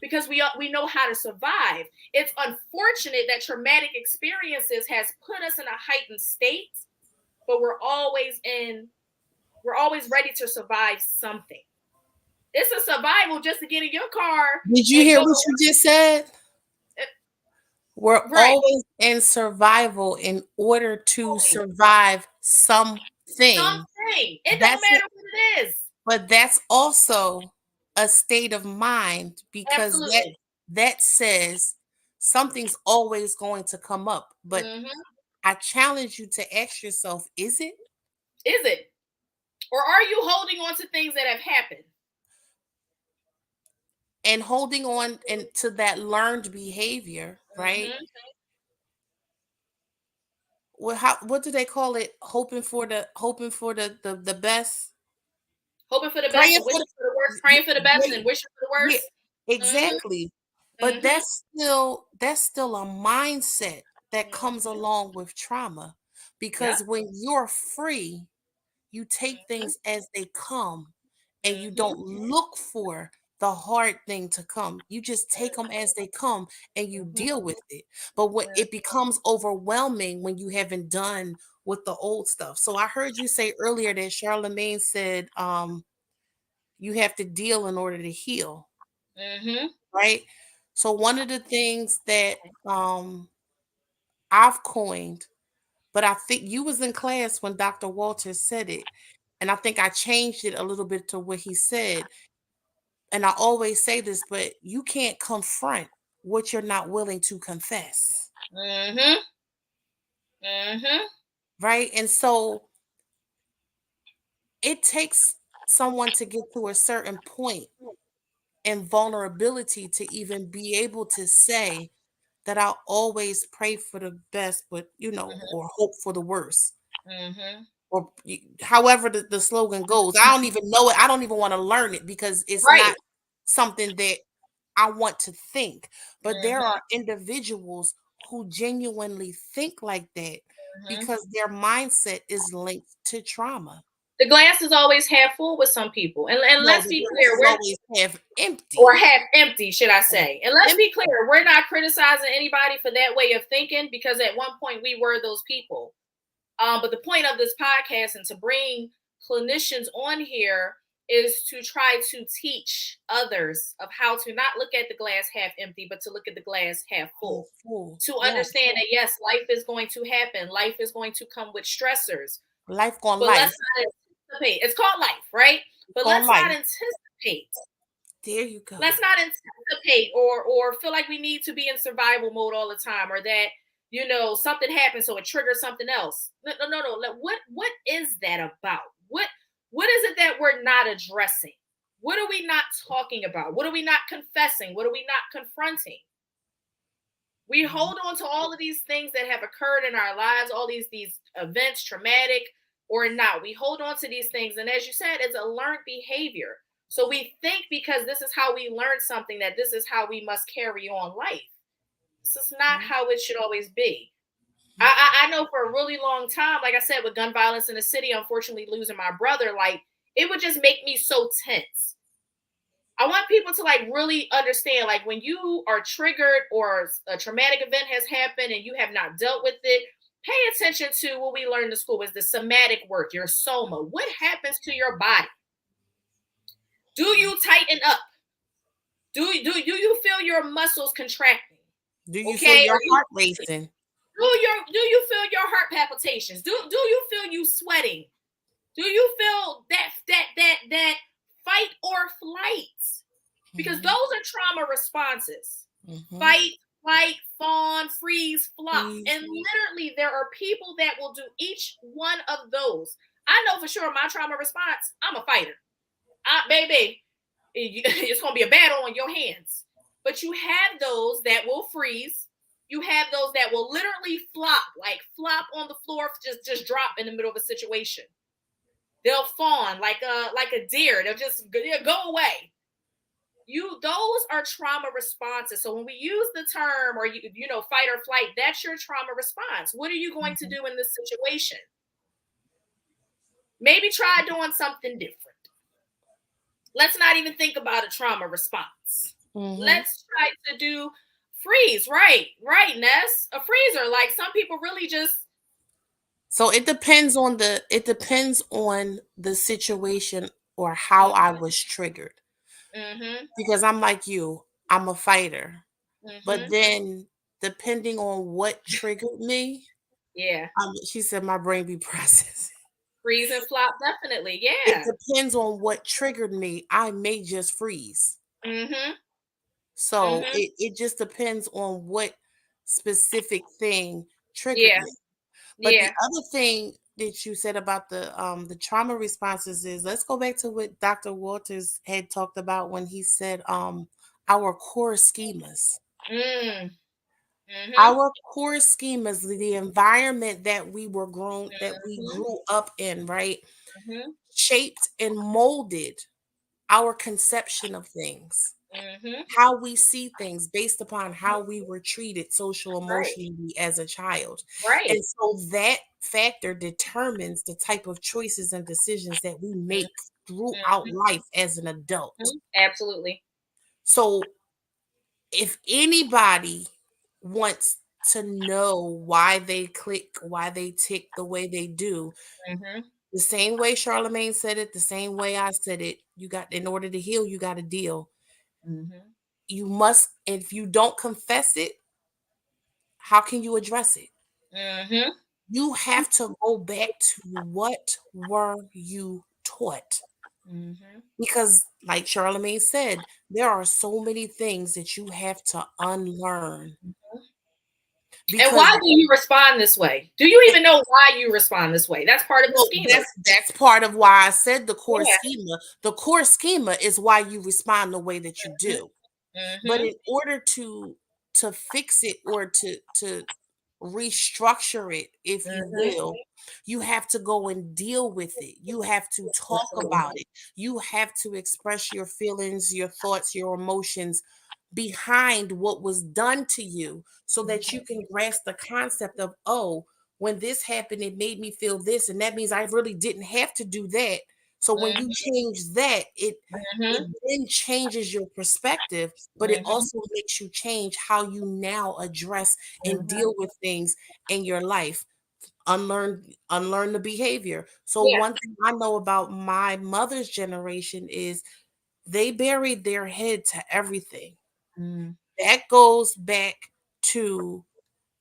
[SPEAKER 2] because we know how to survive. It's unfortunate that traumatic experiences has put us in a heightened state, but we're always ready to survive something. It's a survival just to get in your car.
[SPEAKER 3] Did you hear what you just said? We're
[SPEAKER 2] right.
[SPEAKER 3] always in survival in order to survive something.
[SPEAKER 2] It don't matter what it is.
[SPEAKER 3] But that's also a state of mind because that says something's always going to come up. But I challenge you to ask yourself, is it?
[SPEAKER 2] Is it? Or are you holding on to things that have happened?
[SPEAKER 3] And holding on to that learned behavior, right? Well, what do they call it? Hoping for the best.
[SPEAKER 2] Hoping for the best, wishing for the worst, praying for the best, and wishing for the worst.
[SPEAKER 3] Yeah, exactly. But that's still a mindset that comes along with trauma. Because when you're free, you take things as they come and you don't look for the hard thing to come. You just take them as they come and you deal with it. But when it becomes overwhelming when you haven't done with the old stuff. So I heard you say earlier that Charlemagne said you have to deal in order to heal. Right? So one of the things that I've coined, but I think you was in class when Dr. Walters said it. And I think I changed it a little bit to what he said. And I always say this, but you can't confront what you're not willing to confess. Right? And so it takes someone to get to a certain point in vulnerability to even be able to say that I'll always pray for the best, but or hope for the worst. Or however the slogan goes. I don't even know it. I don't even want to learn it because it's not something that I want to think. But there are individuals who genuinely think like that because their mindset is linked to trauma.
[SPEAKER 2] The glass is always half full with some people. And let's be clear.
[SPEAKER 3] We're always half empty.
[SPEAKER 2] Or half empty, should I say. And let's be clear. We're not criticizing anybody for that way of thinking because at one point we were those people. But the point of this podcast and to bring clinicians on here is to try to teach others of how to not look at the glass half empty, but to look at the glass half full. To understand that, yes, life is going to happen. Life is going to come with stressors.
[SPEAKER 3] Life gone
[SPEAKER 2] but
[SPEAKER 3] life.
[SPEAKER 2] Let's not anticipate. It's called life, right? But let's not anticipate.
[SPEAKER 3] There you go.
[SPEAKER 2] Let's not anticipate or feel like we need to be in survival mode all the time or that something happens, so it triggers something else. No. What is that about? What is it that we're not addressing? What are we not talking about? What are we not confessing? What are we not confronting? We hold on to all of these things that have occurred in our lives, all these events, traumatic or not. We hold on to these things. And as you said, it's a learned behavior. So we think because this is how we learned something, that this is how we must carry on life. This is not how it should always be. I know for a really long time, like I said, with gun violence in the city, unfortunately losing my brother, like it would just make me so tense. I want people to like really understand, like when you are triggered or a traumatic event has happened and you have not dealt with it, pay attention to what we learned in school is the somatic work, your soma. What happens to your body? Do you tighten up? Do you feel your muscles contracting?
[SPEAKER 3] Do you feel your heart racing?
[SPEAKER 2] Do you feel your heart palpitations? Do you feel you sweating? Do you feel that fight or flight? Because those are trauma responses. Fight, flight, fawn, freeze, fluff. And literally there are people that will do each one of those. I know for sure my trauma response, I'm a fighter. Baby, it's going to be a battle on your hands. But you have those that will freeze. You have those that will literally flop on the floor, just drop in the middle of a situation. They'll fawn like a deer. They'll go away. Those are trauma responses. So when we use the term or fight or flight, that's your trauma response. What are you going to do in this situation? Maybe try doing something different. Let's not even think about a trauma response. Let's try to do freeze. Right, Ness. A freezer. Like some people really just.
[SPEAKER 3] So it depends on the situation or how I was triggered. Because I'm like you, I'm a fighter. But then depending on what triggered me, she said my brain be processing.
[SPEAKER 2] Freeze and flop, definitely, yeah.
[SPEAKER 3] It depends on what triggered me. I may just freeze. So it just depends on what specific thing triggered me. But the other thing that you said about the trauma responses is, let's go back to what Dr. Walters had talked about when he said our core schemas. Our core schemas, the environment that we grew up in, right? Shaped and molded our conception of things. How we see things based upon how we were treated social emotionally as a child. And so that factor determines the type of choices and decisions that we make throughout life as an adult.
[SPEAKER 2] Absolutely.
[SPEAKER 3] So if anybody wants to know why they click, why they tick the way they do, the same way Charlemagne said it, the same way I said it, in order to heal, you got to deal. You must, if you don't confess it, how can you address it? You have to go back to what were you taught? Because like Charlemagne said, there are so many things that you have to unlearn.
[SPEAKER 2] And why do you respond this way? Do you even know why you respond this way? That's part of the schema.
[SPEAKER 3] That's part of why I said the core schema. The core schema is why you respond the way that you do. But in order to fix it or to restructure it, if you will, you have to go and deal with it. You have to talk about it. You have to express your feelings, your thoughts, your emotions behind what was done to you so that you can grasp the concept of, oh, when this happened, it made me feel this. And that means I really didn't have to do that. So when you change that, it then changes your perspective, but it also makes you change how you now address and deal with things in your life. Unlearn the behavior. So one thing I know about my mother's generation is they buried their head to everything. That goes back to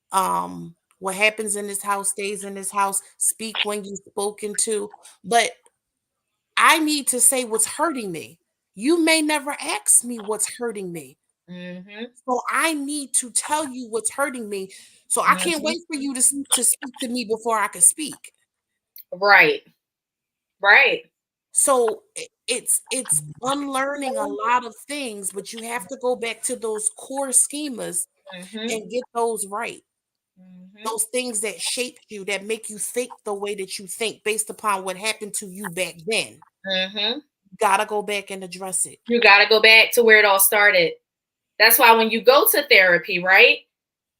[SPEAKER 3] what happens in this house stays in this house. Speak when you're spoken to. But I need to say what's hurting me. You may never ask me what's hurting me. So I need to tell you what's hurting me. So I can't wait for you to speak to me before I can speak.
[SPEAKER 2] Right.
[SPEAKER 3] So it's unlearning a lot of things, but you have to go back to those core schemas and get those right. Those things that shape you, that make you think the way that you think based upon what happened to you back then. Gotta go back and address it.
[SPEAKER 2] You gotta go back to where it all started. That's why when you go to therapy, right?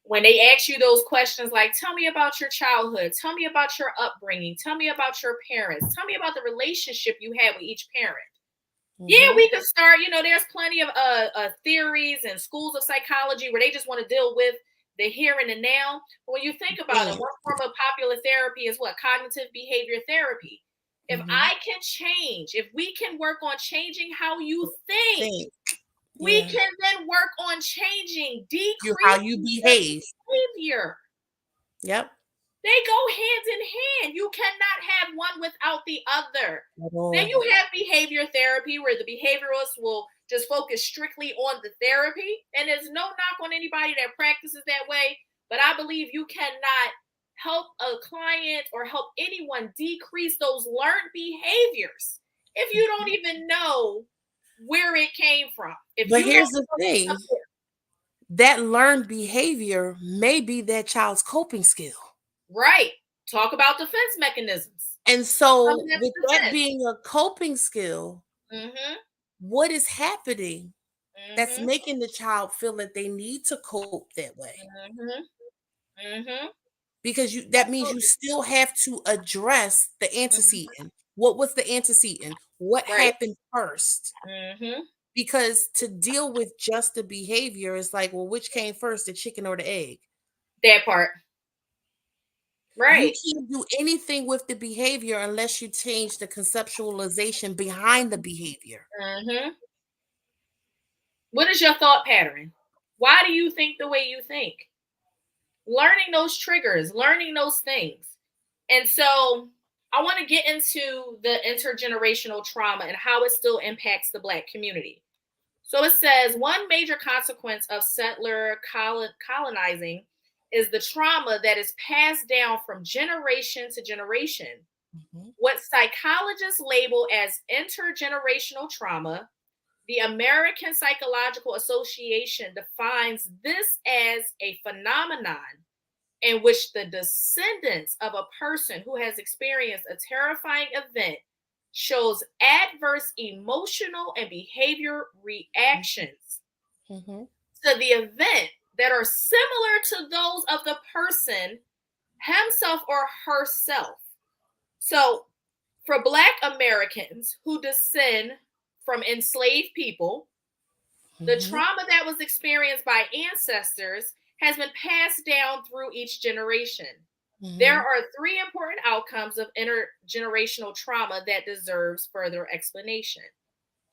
[SPEAKER 2] When they ask you those questions like, tell me about your childhood, tell me about your upbringing, tell me about your parents, tell me about the relationship you had with each parent. Yeah, we could start, there's plenty of theories and schools of psychology where they just want to deal with the here and the now. But when you think about it, one form of popular therapy is what? Cognitive behavior therapy. If I can change, if we can work on changing how you think. We can then work on changing, decreasing
[SPEAKER 3] how you behave.
[SPEAKER 2] Behavior.
[SPEAKER 3] Yep.
[SPEAKER 2] They go hand in hand. You cannot have one without the other. Then you have behavior therapy where the behaviorist will just focus strictly on the therapy. And there's no knock on anybody that practices that way. But I believe you cannot help a client or help anyone decrease those learned behaviors if you don't even know where it came from.
[SPEAKER 3] But here's the thing. that learned behavior may be that child's coping skill.
[SPEAKER 2] Right. Talk about defense mechanisms.
[SPEAKER 3] And so,
[SPEAKER 2] That's
[SPEAKER 3] with that
[SPEAKER 2] defense.
[SPEAKER 3] being a coping skill, what is happening that's making the child feel that they need to cope that way? Because that means you still have to address the antecedent. What was the antecedent? What
[SPEAKER 2] Right.
[SPEAKER 3] happened first? Because to deal with just the behavior is like, well, which came first, the chicken or the egg?
[SPEAKER 2] That part.
[SPEAKER 3] You
[SPEAKER 2] Right.
[SPEAKER 3] can't do anything with the behavior unless you change the conceptualization behind the behavior.
[SPEAKER 2] What is your thought pattern? Why do you think the way you think? Learning those triggers, learning those things. And so I want to get into the intergenerational trauma and how it still impacts the Black community. So it says one major consequence of settler colonizing is the trauma that is passed down from generation to generation. What psychologists label as intergenerational trauma, the American Psychological Association defines this as a phenomenon in which the descendants of a person who has experienced a terrifying event shows adverse emotional and behavior reactions to the event that are similar to those of the person himself or herself. So, for Black Americans who descend from enslaved people, the trauma that was experienced by ancestors has been passed down through each generation. There are three important outcomes of intergenerational trauma that deserves further explanation.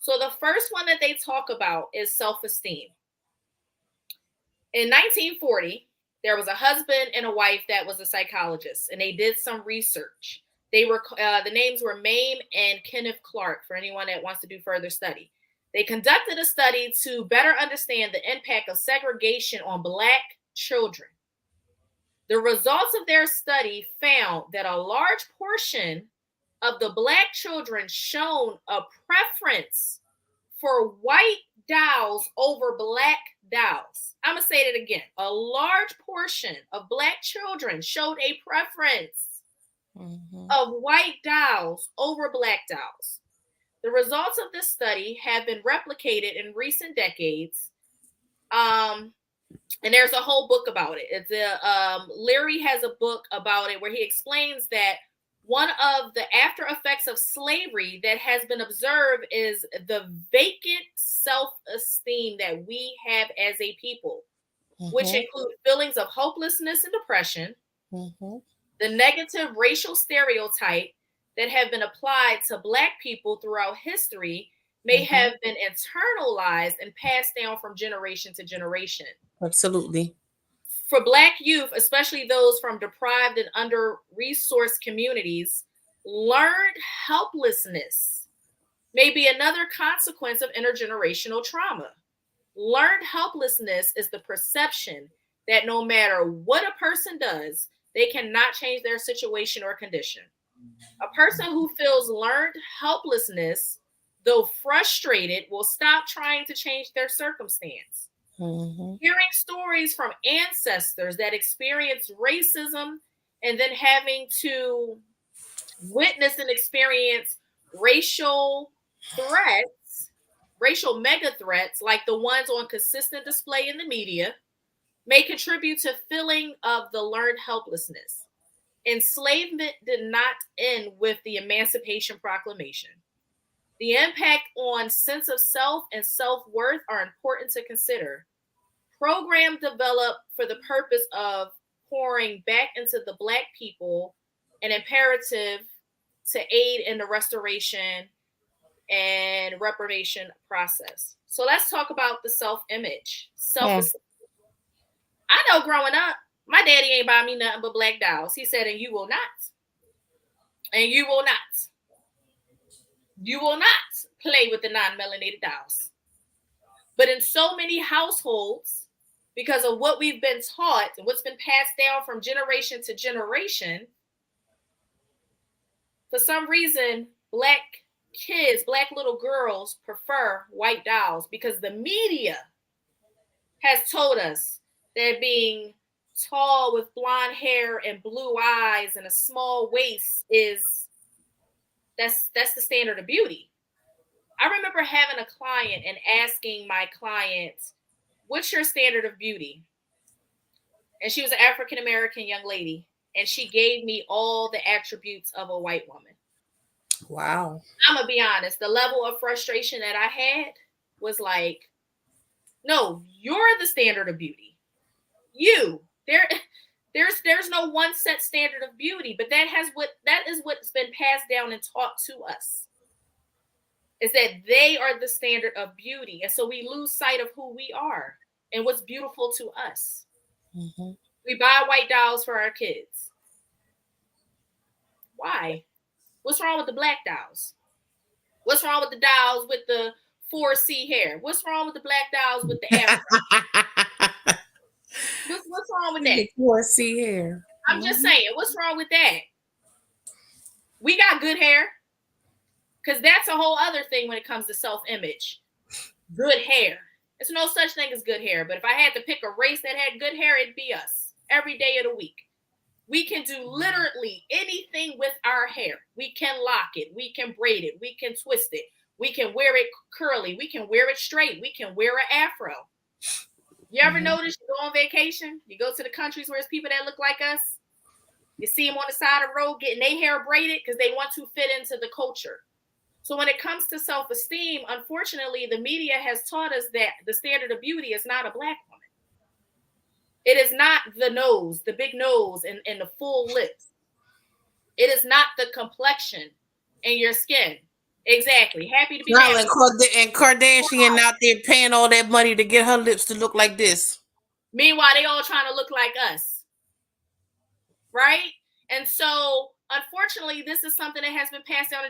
[SPEAKER 2] So the first one that they talk about is self-esteem. In 1940, there was a husband and a wife that was a psychologist, and they did some research. They were the names were Mame and Kenneth Clark, for anyone that wants to do further study. They conducted a study to better understand the impact of segregation on Black children. The results of their study found that a large portion of the Black children shown a preference for white dolls over Black dolls. I'm going to say that again. A large portion of Black children showed a preference of white dolls over Black dolls. The results of this study have been replicated in recent decades. And there's a whole book about it. It's Leary has a book about it where he explains that one of the after effects of slavery that has been observed is the vacant self-esteem that we have as a people, which include feelings of hopelessness and depression, the negative racial stereotype that have been applied to Black people throughout history may have been internalized and passed down from generation to generation.
[SPEAKER 3] Absolutely.
[SPEAKER 2] For Black youth, especially those from deprived and under-resourced communities, learned helplessness may be another consequence of intergenerational trauma. Learned helplessness is the perception that no matter what a person does, they cannot change their situation or condition. A person who feels learned helplessness, though frustrated, will stop trying to change their circumstance. Hearing stories from ancestors that experienced racism and then having to witness and experience racial threats, racial mega threats like the ones on consistent display in the media, may contribute to feeling of the learned helplessness. Enslavement did not end with the Emancipation Proclamation. The impact on sense of self and self-worth are important to consider. Programs developed for the purpose of pouring back into the Black people an imperative to aid in the restoration and reparation process. So let's talk about the self-image, self-esteem. I know growing up, my daddy ain't buy me nothing but Black dolls. He said, and you will not. And you will not. You will not play with the non-melanated dolls. But in so many households, because of what we've been taught and what's been passed down from generation to generation, for some reason, Black kids, Black little girls prefer white dolls because the media has told us that being tall with blonde hair and blue eyes and a small waist that's the standard of beauty. I remember having a client and asking my client, "What's your standard of beauty?" And she was an African American young lady, and she gave me all the attributes of a white woman.
[SPEAKER 3] Wow.
[SPEAKER 2] I'm gonna be honest, the level of frustration that I had was like, no, you're the standard of beauty. You. There's no one set standard of beauty, but that is what's been passed down and taught to us. Is that they are the standard of beauty. And so we lose sight of who we are and what's beautiful to us.
[SPEAKER 3] Mm-hmm.
[SPEAKER 2] We buy white dolls for our kids. Why? What's wrong with the black dolls? What's wrong with the dolls with the 4C hair? What's wrong with the black dolls with the afro? What's wrong with that?
[SPEAKER 3] 4C hair.
[SPEAKER 2] I'm just saying, what's wrong with that? We got good hair. Because that's a whole other thing when it comes to self-image. Good hair. There's no such thing as good hair. But if I had to pick a race that had good hair, it'd be us. Every day of the week. We can do literally anything with our hair. We can lock it. We can braid it. We can twist it. We can wear it curly. We can wear it straight. We can wear an afro. You ever notice you go on vacation? You go to the countries where there's people that look like us. You see them on the side of the road getting their hair braided because they want to fit into the culture. So when it comes to self-esteem, unfortunately, the media has taught us that the standard of beauty is not a black woman. It is not the nose, the big nose and the full lips. It is not the complexion and your skin. Exactly. Happy to be
[SPEAKER 3] back. And Kardashian out there paying all that money to get her lips to look like this.
[SPEAKER 2] Meanwhile, they all trying to look like us. Right? And so, unfortunately, this is something that has been passed down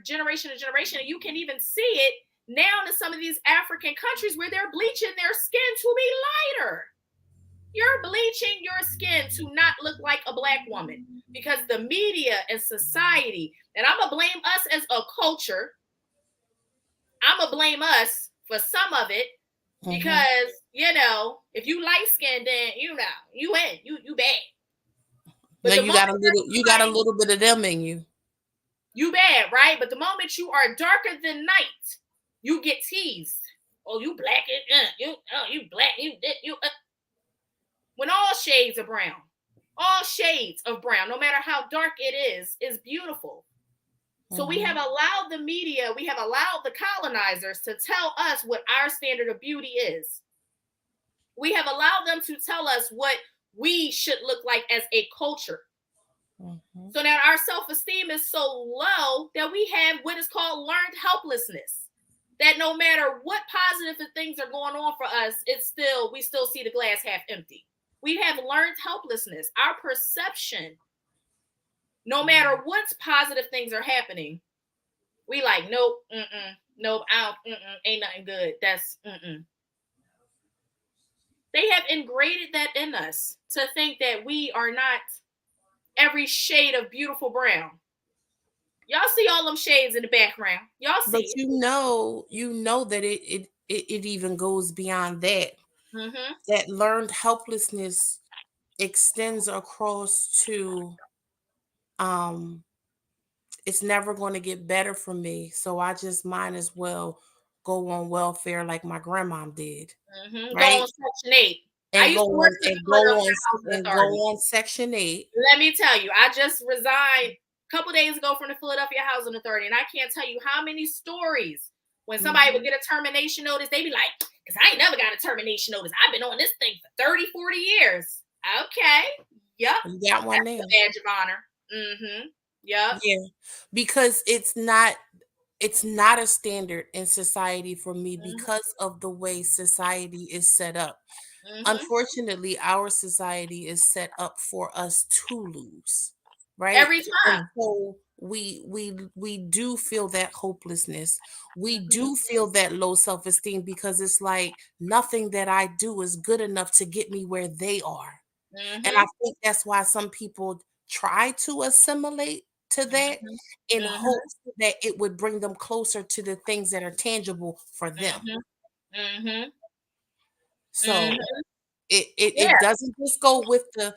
[SPEAKER 2] generation to generation. And you can even see it now in some of these African countries where they're bleaching their skin to be lighter. You're bleaching your skin to not look like a black woman because the media and society, and I'm going to blame us as a culture. I'm going to blame us for some of it because, if you light-skinned, then, you bad.
[SPEAKER 3] But now you got a little bit of them in you.
[SPEAKER 2] You bad, right? But the moment you are darker than night, you get teased. Oh, you black, you black, when all shades of brown, no matter how dark it is beautiful. So we have allowed the media, we have allowed the colonizers to tell us what our standard of beauty is. We have allowed them to tell us what we should look like as a culture. So now our self-esteem is so low that we have what is called learned helplessness. That no matter what positive things are going on for us, we still see the glass half empty. We have learned helplessness. Our perception, no matter what positive things are happening, we like, nope, nope, ain't nothing good. That's They have ingrained that in us to think that we are not every shade of beautiful brown. Y'all see all them shades in the background. Y'all see.
[SPEAKER 3] But you know that it even goes beyond that. That learned helplessness extends across to it's never going to get better for me, so I just might as well go on welfare like my grandma did.
[SPEAKER 2] Right? Go on Section 8.
[SPEAKER 3] And go on Section 8.
[SPEAKER 2] Let me tell you, I just resigned a couple days ago from the Philadelphia Housing Authority, and I can't tell you how many stories when somebody would get a termination notice, they'd be like, because I ain't never got a termination notice. I've been on this thing for 30, 40 years. Okay. Yep.
[SPEAKER 3] You got one there.
[SPEAKER 2] Badge of honor. Yep.
[SPEAKER 3] Yeah. Because it's not a standard in society for me because of the way society is set up. Unfortunately, our society is set up for us to lose, right?
[SPEAKER 2] Every time.
[SPEAKER 3] And so we do feel that hopelessness. We do feel that low self-esteem because it's like nothing that I do is good enough to get me where they are. And I think that's why some people try to assimilate to that in hopes that it would bring them closer to the things that are tangible for them. So it
[SPEAKER 2] Yeah.
[SPEAKER 3] doesn't just go with the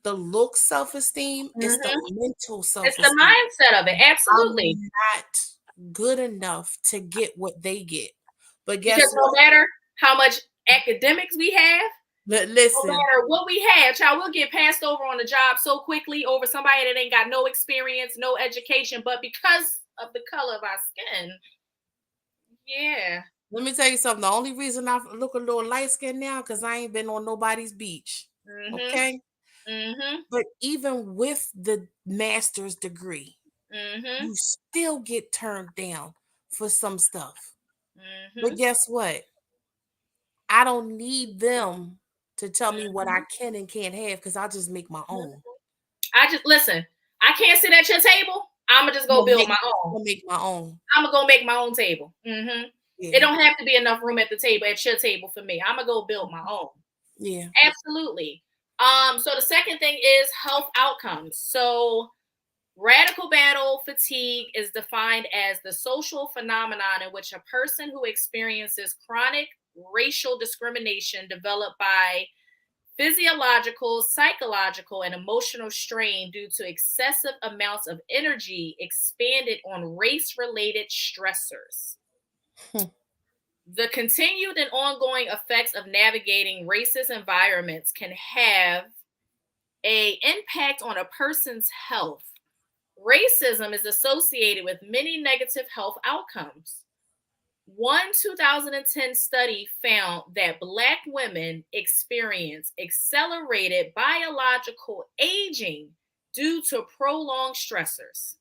[SPEAKER 3] look self-esteem, it's the mental
[SPEAKER 2] It's the
[SPEAKER 3] self-esteem.
[SPEAKER 2] mindset of it. Absolutely.
[SPEAKER 3] I'm not good enough to get what they get. But guess
[SPEAKER 2] Because no
[SPEAKER 3] what?
[SPEAKER 2] matter how much academics we have, no
[SPEAKER 3] Listen,
[SPEAKER 2] matter what we have, child, we'll get passed over on the job so quickly over somebody that ain't got no experience, no education, but because of the color of our skin, yeah.
[SPEAKER 3] let me tell you something. The only reason I look a little light skinned now because I ain't been on nobody's beach.
[SPEAKER 2] Mm-hmm.
[SPEAKER 3] Okay.
[SPEAKER 2] Mm-hmm.
[SPEAKER 3] But even with the master's degree,
[SPEAKER 2] Mm-hmm.
[SPEAKER 3] you still get turned down for some stuff.
[SPEAKER 2] Mm-hmm.
[SPEAKER 3] But guess what? I don't need them to tell me what I can and can't have because I'll just make my own.
[SPEAKER 2] I just listen. I can't sit at your table. I'ma just go build my own.
[SPEAKER 3] I'll make my own.
[SPEAKER 2] I'ma go make my own table.
[SPEAKER 3] Yeah.
[SPEAKER 2] It don't have to be enough room at the table at your table for me. I'ma go build my own.
[SPEAKER 3] Yeah.
[SPEAKER 2] Absolutely. So the second thing is health outcomes. So radical battle fatigue is defined as the social phenomenon in which a person who experiences chronic racial discrimination developed by physiological, psychological, and emotional strain due to excessive amounts of energy expanded on race-related stressors. The continued and ongoing effects of navigating racist environments can have an impact on a person's health. Racism is associated with many negative health outcomes. One 2010 study found that Black women experience accelerated biological aging due to prolonged stressors.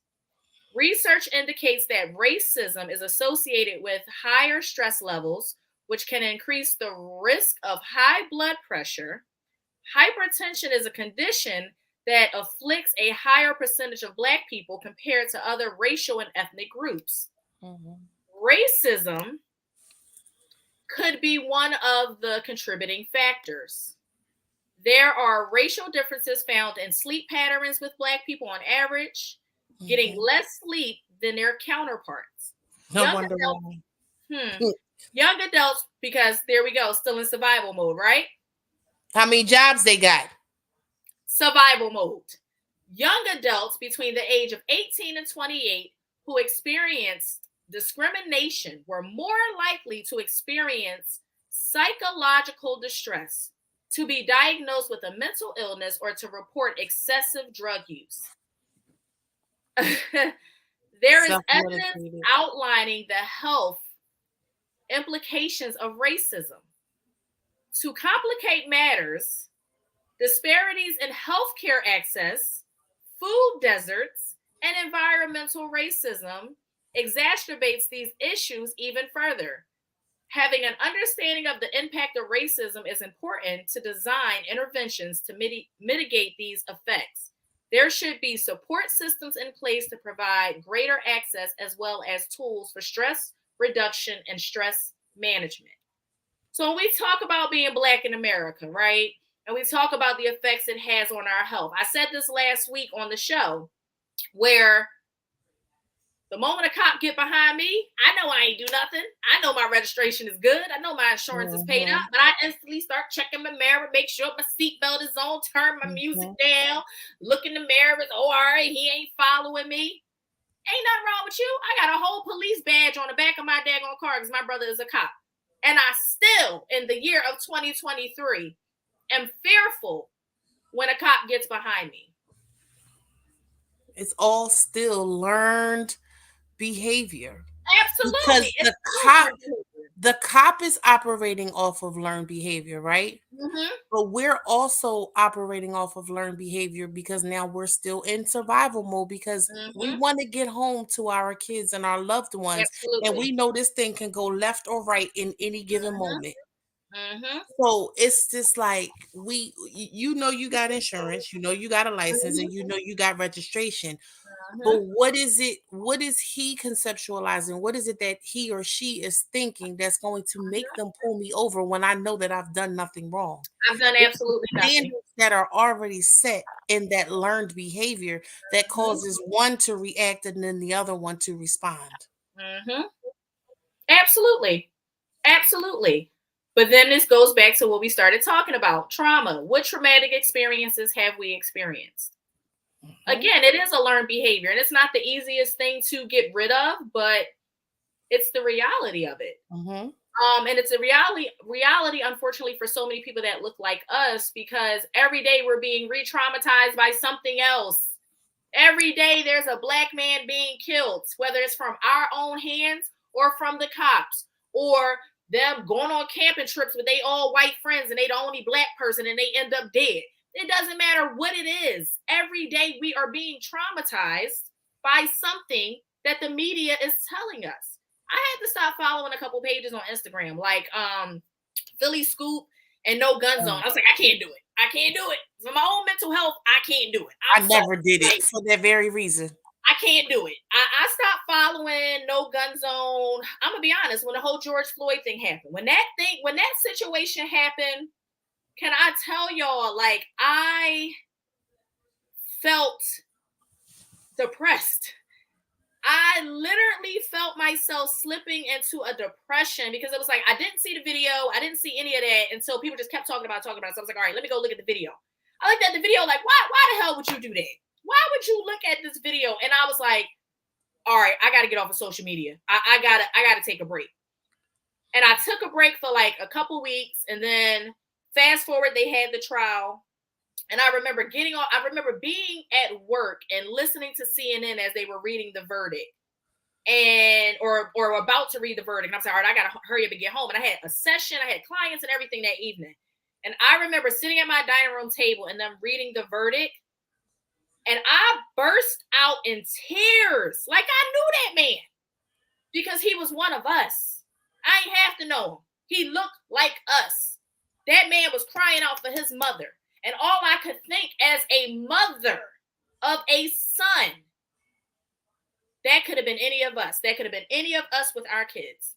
[SPEAKER 2] Research indicates that racism is associated with higher stress levels, which can increase the risk of high blood pressure. Hypertension is a condition that afflicts a higher percentage of Black people compared to other racial and ethnic groups. Racism could be one of the contributing factors. There are racial differences found in sleep patterns with Black people on average, getting less sleep than their counterparts.
[SPEAKER 3] No wonder why.
[SPEAKER 2] Young adults, because there we go, still in survival mode, right?
[SPEAKER 3] How many jobs they got?
[SPEAKER 2] Survival mode. Young adults between the age of 18 and 28 who experienced discrimination were more likely to experience psychological distress, to be diagnosed with a mental illness, or to report excessive drug use. There is evidence outlining the health implications of racism. To complicate matters, disparities in healthcare access, food deserts, and environmental racism exacerbates these issues even further. Having an understanding of the impact of racism is important to design interventions to mitigate these effects. There should be support systems in place to provide greater access as well as tools for stress reduction and stress management. So when we talk about being Black in America, right? And we talk about the effects it has on our health. I said this last week on the show, where the moment a cop get behind me, I know I ain't do nothing. I know my registration is good. I know my insurance is paid up, but I instantly start checking my mirror, make sure my seatbelt is on, turn my music down, look in the mirror, all right, he ain't following me. Ain't nothing wrong with you. I got a whole police badge on the back of my daggone car because my brother is a cop. And I still, in the year of 2023, am fearful when a cop gets behind me.
[SPEAKER 3] It's all still learned behavior.
[SPEAKER 2] Absolutely.
[SPEAKER 3] Because the cop is operating off of learned behavior, right? But we're also operating off of learned behavior because now we're still in survival mode because we want to get home to our kids and our loved ones.
[SPEAKER 2] Absolutely.
[SPEAKER 3] And we know this thing can go left or right in any given moment. So it's just like you know you got insurance, you know you got a license, and you know you got registration. But what is he conceptualizing? What is it that he or she is thinking that's going to make them pull me over when I know that I've done nothing wrong?
[SPEAKER 2] I've done absolutely nothing.
[SPEAKER 3] Standards that are already set in that learned behavior that causes one to react and then the other one to respond.
[SPEAKER 2] Absolutely. Absolutely. But then this goes back to what we started talking about, trauma. What traumatic experiences have we experienced? Again, it is a learned behavior, and it's not the easiest thing to get rid of, but it's the reality of it. And it's a reality, unfortunately, for so many people that look like us, because every day we're being re-traumatized by something else. Every day there's a Black man being killed, whether it's from our own hands or from the cops, or them going on camping trips with they all white friends and they the only Black person and they end up dead. It doesn't matter what it is. Every day we are being traumatized by something that the media is telling us. I had to stop following a couple pages on Instagram, like Philly Scoop and No Gun Zone. I was like, I can't do it. I can't do it. For my own mental health, I can't do it.
[SPEAKER 3] I never did it for that very reason.
[SPEAKER 2] I can't do it. I stopped following No Gun Zone. I'm gonna be honest, when the whole George Floyd thing happened, when that situation happened, can I tell y'all, like, I felt depressed. I literally felt myself slipping into a depression, because it was like, I didn't see the video. I didn't see any of that until people just kept talking about it. So I was like, all right, let me go look at the video. I looked at the video, like, why the hell would you do that? Why would you look at this video? And I was like, all right, I got to get off of social media. I gotta take a break. And I took a break for like a couple weeks, and then fast forward, they had the trial. And I remember being at work and listening to CNN as they were reading the verdict, and or about to read the verdict. And I'm saying, all right, I gotta hurry up and get home. And I had a session, I had clients and everything that evening. And I remember sitting at my dining room table and them reading the verdict. And I burst out in tears, like I knew that man, because he was one of us. I ain't have to know him. He looked like us. That man was crying out for his mother. And all I could think, as a mother of a son, that could have been any of us. That could have been any of us with our kids.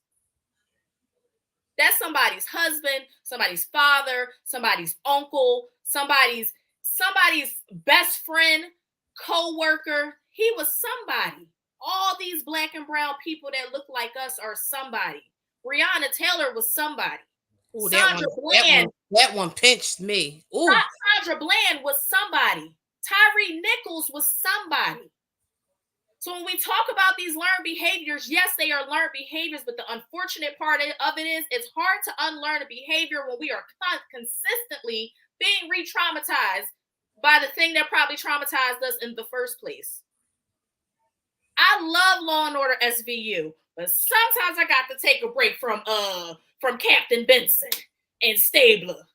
[SPEAKER 2] That's somebody's husband, somebody's father, somebody's uncle, somebody's best friend, co-worker. He was somebody. All these Black and brown people that look like us are somebody. Breonna Taylor was somebody.
[SPEAKER 3] Ooh,
[SPEAKER 2] Sandra Bland.
[SPEAKER 3] That one pinched me. Ooh.
[SPEAKER 2] Sandra Bland was somebody. Tyree Nichols was somebody. So when we talk about these learned behaviors, yes, they are learned behaviors, but the unfortunate part of it is it's hard to unlearn a behavior when we are consistently being re-traumatized by the thing that probably traumatized us in the first place. I love Law and Order SVU, but sometimes I got to take a break from Captain Benson and Stabler.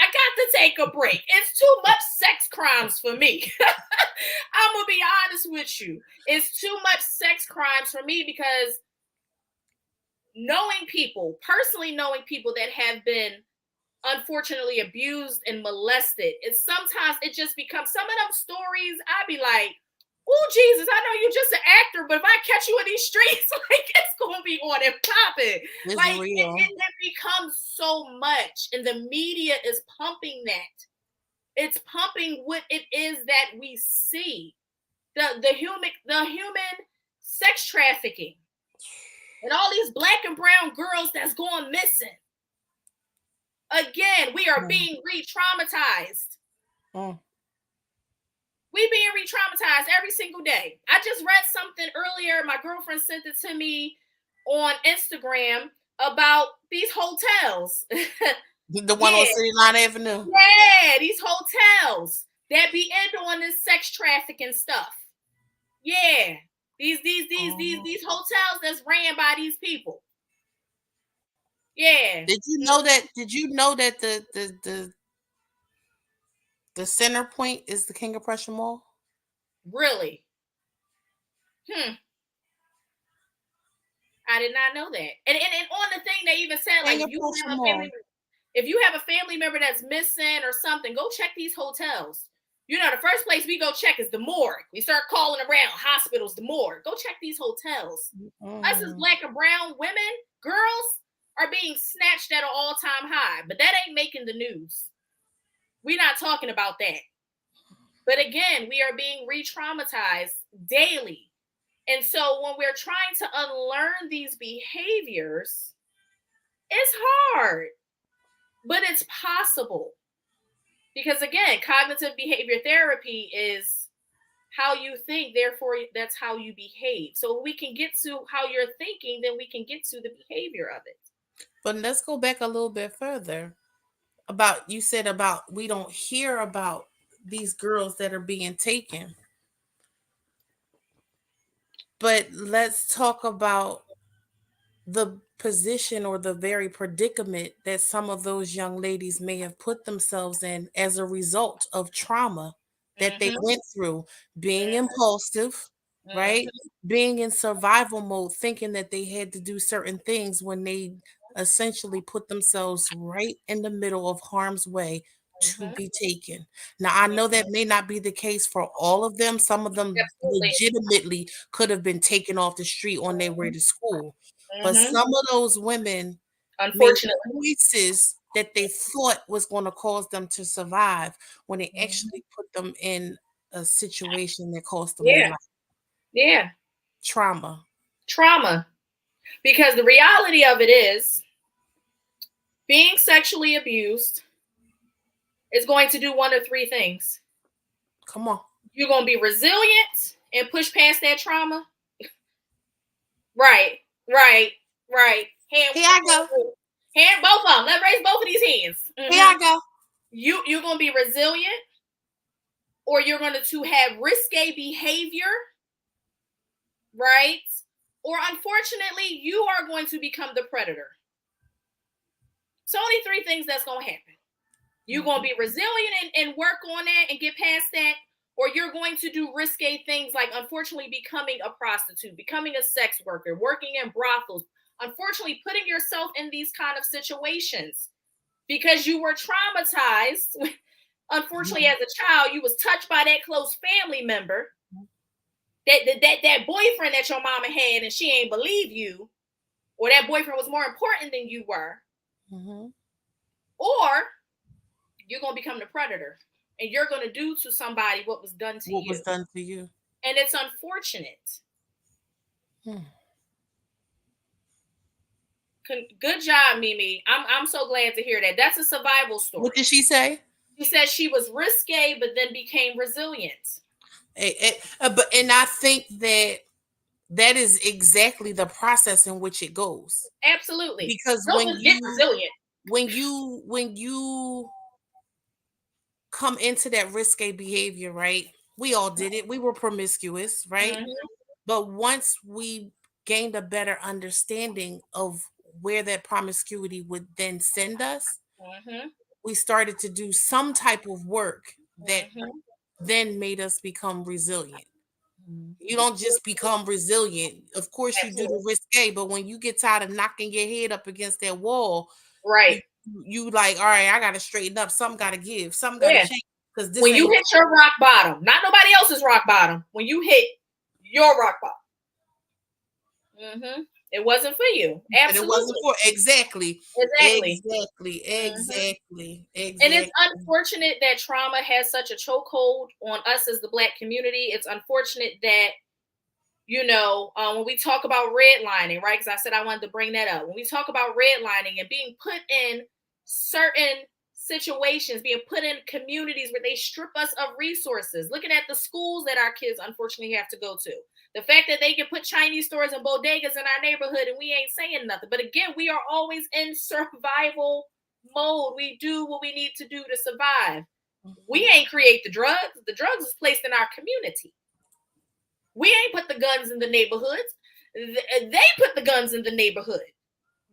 [SPEAKER 2] I got to take a break. It's too much sex crimes for me. I'm going to be honest with you. It's too much sex crimes for me, because personally knowing people that have been unfortunately abused and molested, sometimes it just becomes, some of them stories, I'd be like, oh, Jesus, I know you're just an actor, but if I catch you in these streets, like, it's going to be on and popping. Like, it becomes so much, and the media is pumping that. It's pumping what it is that we see. The human sex trafficking, and all these Black and brown girls that's going missing. Again, we are being re-traumatized. We being re-traumatized every single day. I just read something earlier. My girlfriend sent it to me on Instagram about these hotels.
[SPEAKER 3] The one on City Line Avenue.
[SPEAKER 2] Yeah, these hotels that be into on this sex trafficking stuff. Yeah, these hotels that's ran by these people. Yeah.
[SPEAKER 3] Did you know that the center point is the King of Prussia Mall?
[SPEAKER 2] Really? I did not know that. And on the thing they even said, like, if you have a family member that's missing or something, go check these hotels. You know, the first place we go check is the morgue. We start calling around hospitals, the morgue. Go check these hotels. Us as Black and brown women, girls, are being snatched at an all-time high. But that ain't making the news. We're not talking about that. But again, we are being re-traumatized daily. And so when we're trying to unlearn these behaviors, it's hard. But it's possible. Because again, cognitive behavior therapy is how you think, therefore that's how you behave. So if we can get to how you're thinking, then we can get to the behavior of it.
[SPEAKER 3] But let's go back a little bit further. About you said about we don't hear about these girls that are being taken. But let's talk about the position or the very predicament that some of those young ladies may have put themselves in as a result of trauma that they
[SPEAKER 2] Mm-hmm.
[SPEAKER 3] went through, being
[SPEAKER 2] Mm-hmm.
[SPEAKER 3] impulsive, right?
[SPEAKER 2] Mm-hmm.
[SPEAKER 3] Being in survival mode, thinking that they had to do certain things when they essentially put themselves right in the middle of harm's way to
[SPEAKER 2] Mm-hmm.
[SPEAKER 3] be taken. Now, I know that may not be the case for all of them. Some of them
[SPEAKER 2] Absolutely.
[SPEAKER 3] legitimately could have been taken off the street on their way to school. But
[SPEAKER 2] Mm-hmm.
[SPEAKER 3] some of those women made
[SPEAKER 2] Unfortunately.
[SPEAKER 3] choices that they thought was going to cause them to survive when they
[SPEAKER 2] Mm-hmm.
[SPEAKER 3] actually put them in a situation that cost them their
[SPEAKER 2] Yeah.
[SPEAKER 3] life.
[SPEAKER 2] Yeah.
[SPEAKER 3] Trauma.
[SPEAKER 2] Trauma. Because the reality of it is being sexually abused is going to do one of three things.
[SPEAKER 3] Come on.
[SPEAKER 2] You're going to be resilient and push past that trauma. Right. Hand,
[SPEAKER 3] Here I go.
[SPEAKER 2] hand both of them. Let's raise both of these hands. Mm-hmm.
[SPEAKER 3] Here I go.
[SPEAKER 2] You're going to be resilient, or you're going to have risque behavior, right? Or unfortunately, you are going to become the predator. So only three things that's going to happen. You're going to be resilient and work on that and get past that, or you're going to do risque things like, unfortunately, becoming a prostitute, becoming a sex worker, working in brothels, unfortunately, putting yourself in these kind of situations because you were traumatized. Unfortunately, as a child, you was touched by that close family member, that boyfriend that your mama had, and she ain't believe you, or that boyfriend was more important than you were, or you're going to become the predator and you're going to do to somebody what was done to you.
[SPEAKER 3] What was done to you.
[SPEAKER 2] And it's unfortunate. Good job, Mimi. I'm so glad to hear that. That's a survival story.
[SPEAKER 3] What did she say?
[SPEAKER 2] She said she was risque, but then became resilient.
[SPEAKER 3] And I think that is exactly the process in which it goes.
[SPEAKER 2] Absolutely.
[SPEAKER 3] Because when you come into that risque behavior, right? We all did it. We were promiscuous, right? Mm-hmm. But once we gained a better understanding of where that promiscuity would then send us, we started to do some type of work that then made us become resilient. You don't just become resilient. Of course, you do the risque, but when you get tired of knocking your head up against that wall,
[SPEAKER 2] right?
[SPEAKER 3] You like, all right, I gotta straighten up. Something gotta give. Something gotta change. Because
[SPEAKER 2] when you hit your rock bottom, not nobody else's rock bottom. When you hit your rock bottom, it wasn't for you. Absolutely,
[SPEAKER 3] it wasn't for exactly.
[SPEAKER 2] And it's unfortunate that trauma has such a chokehold on us as the Black community. It's unfortunate that, when we talk about redlining, right? Because I said I wanted to bring that up. When we talk about redlining and being put in certain situations, being put in communities where they strip us of resources, looking at the schools that our kids unfortunately have to go to. The fact that they can put Chinese stores and bodegas in our neighborhood and we ain't saying nothing. But again, we are always in survival mode. We do what we need to do to survive. We ain't create the drugs. The drugs is placed in our community. We ain't put the guns in the neighborhoods. They put the guns in the neighborhood.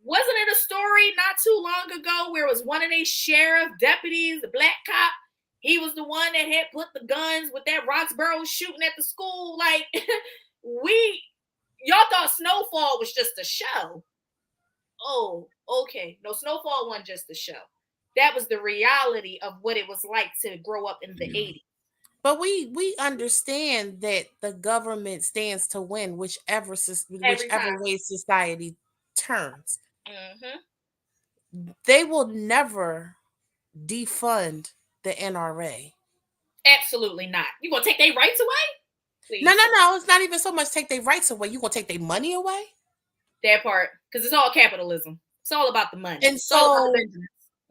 [SPEAKER 2] Wasn't it a story not too long ago where it was one of these sheriff deputies, the black cop? He was the one that had put the guns with that Roxborough shooting at the school. Like, y'all thought Snowfall was just a show. Oh, okay. No, Snowfall wasn't just a show. That was the reality of what it was like to grow up in the 80s.
[SPEAKER 3] But we understand that the government stands to win whichever way society turns. They will never defund the NRA.
[SPEAKER 2] Absolutely not. You gonna take their rights away?
[SPEAKER 3] Please. No. It's not even so much take their rights away. You gonna take their money away?
[SPEAKER 2] That part, because it's all capitalism. It's all about the money.
[SPEAKER 3] And so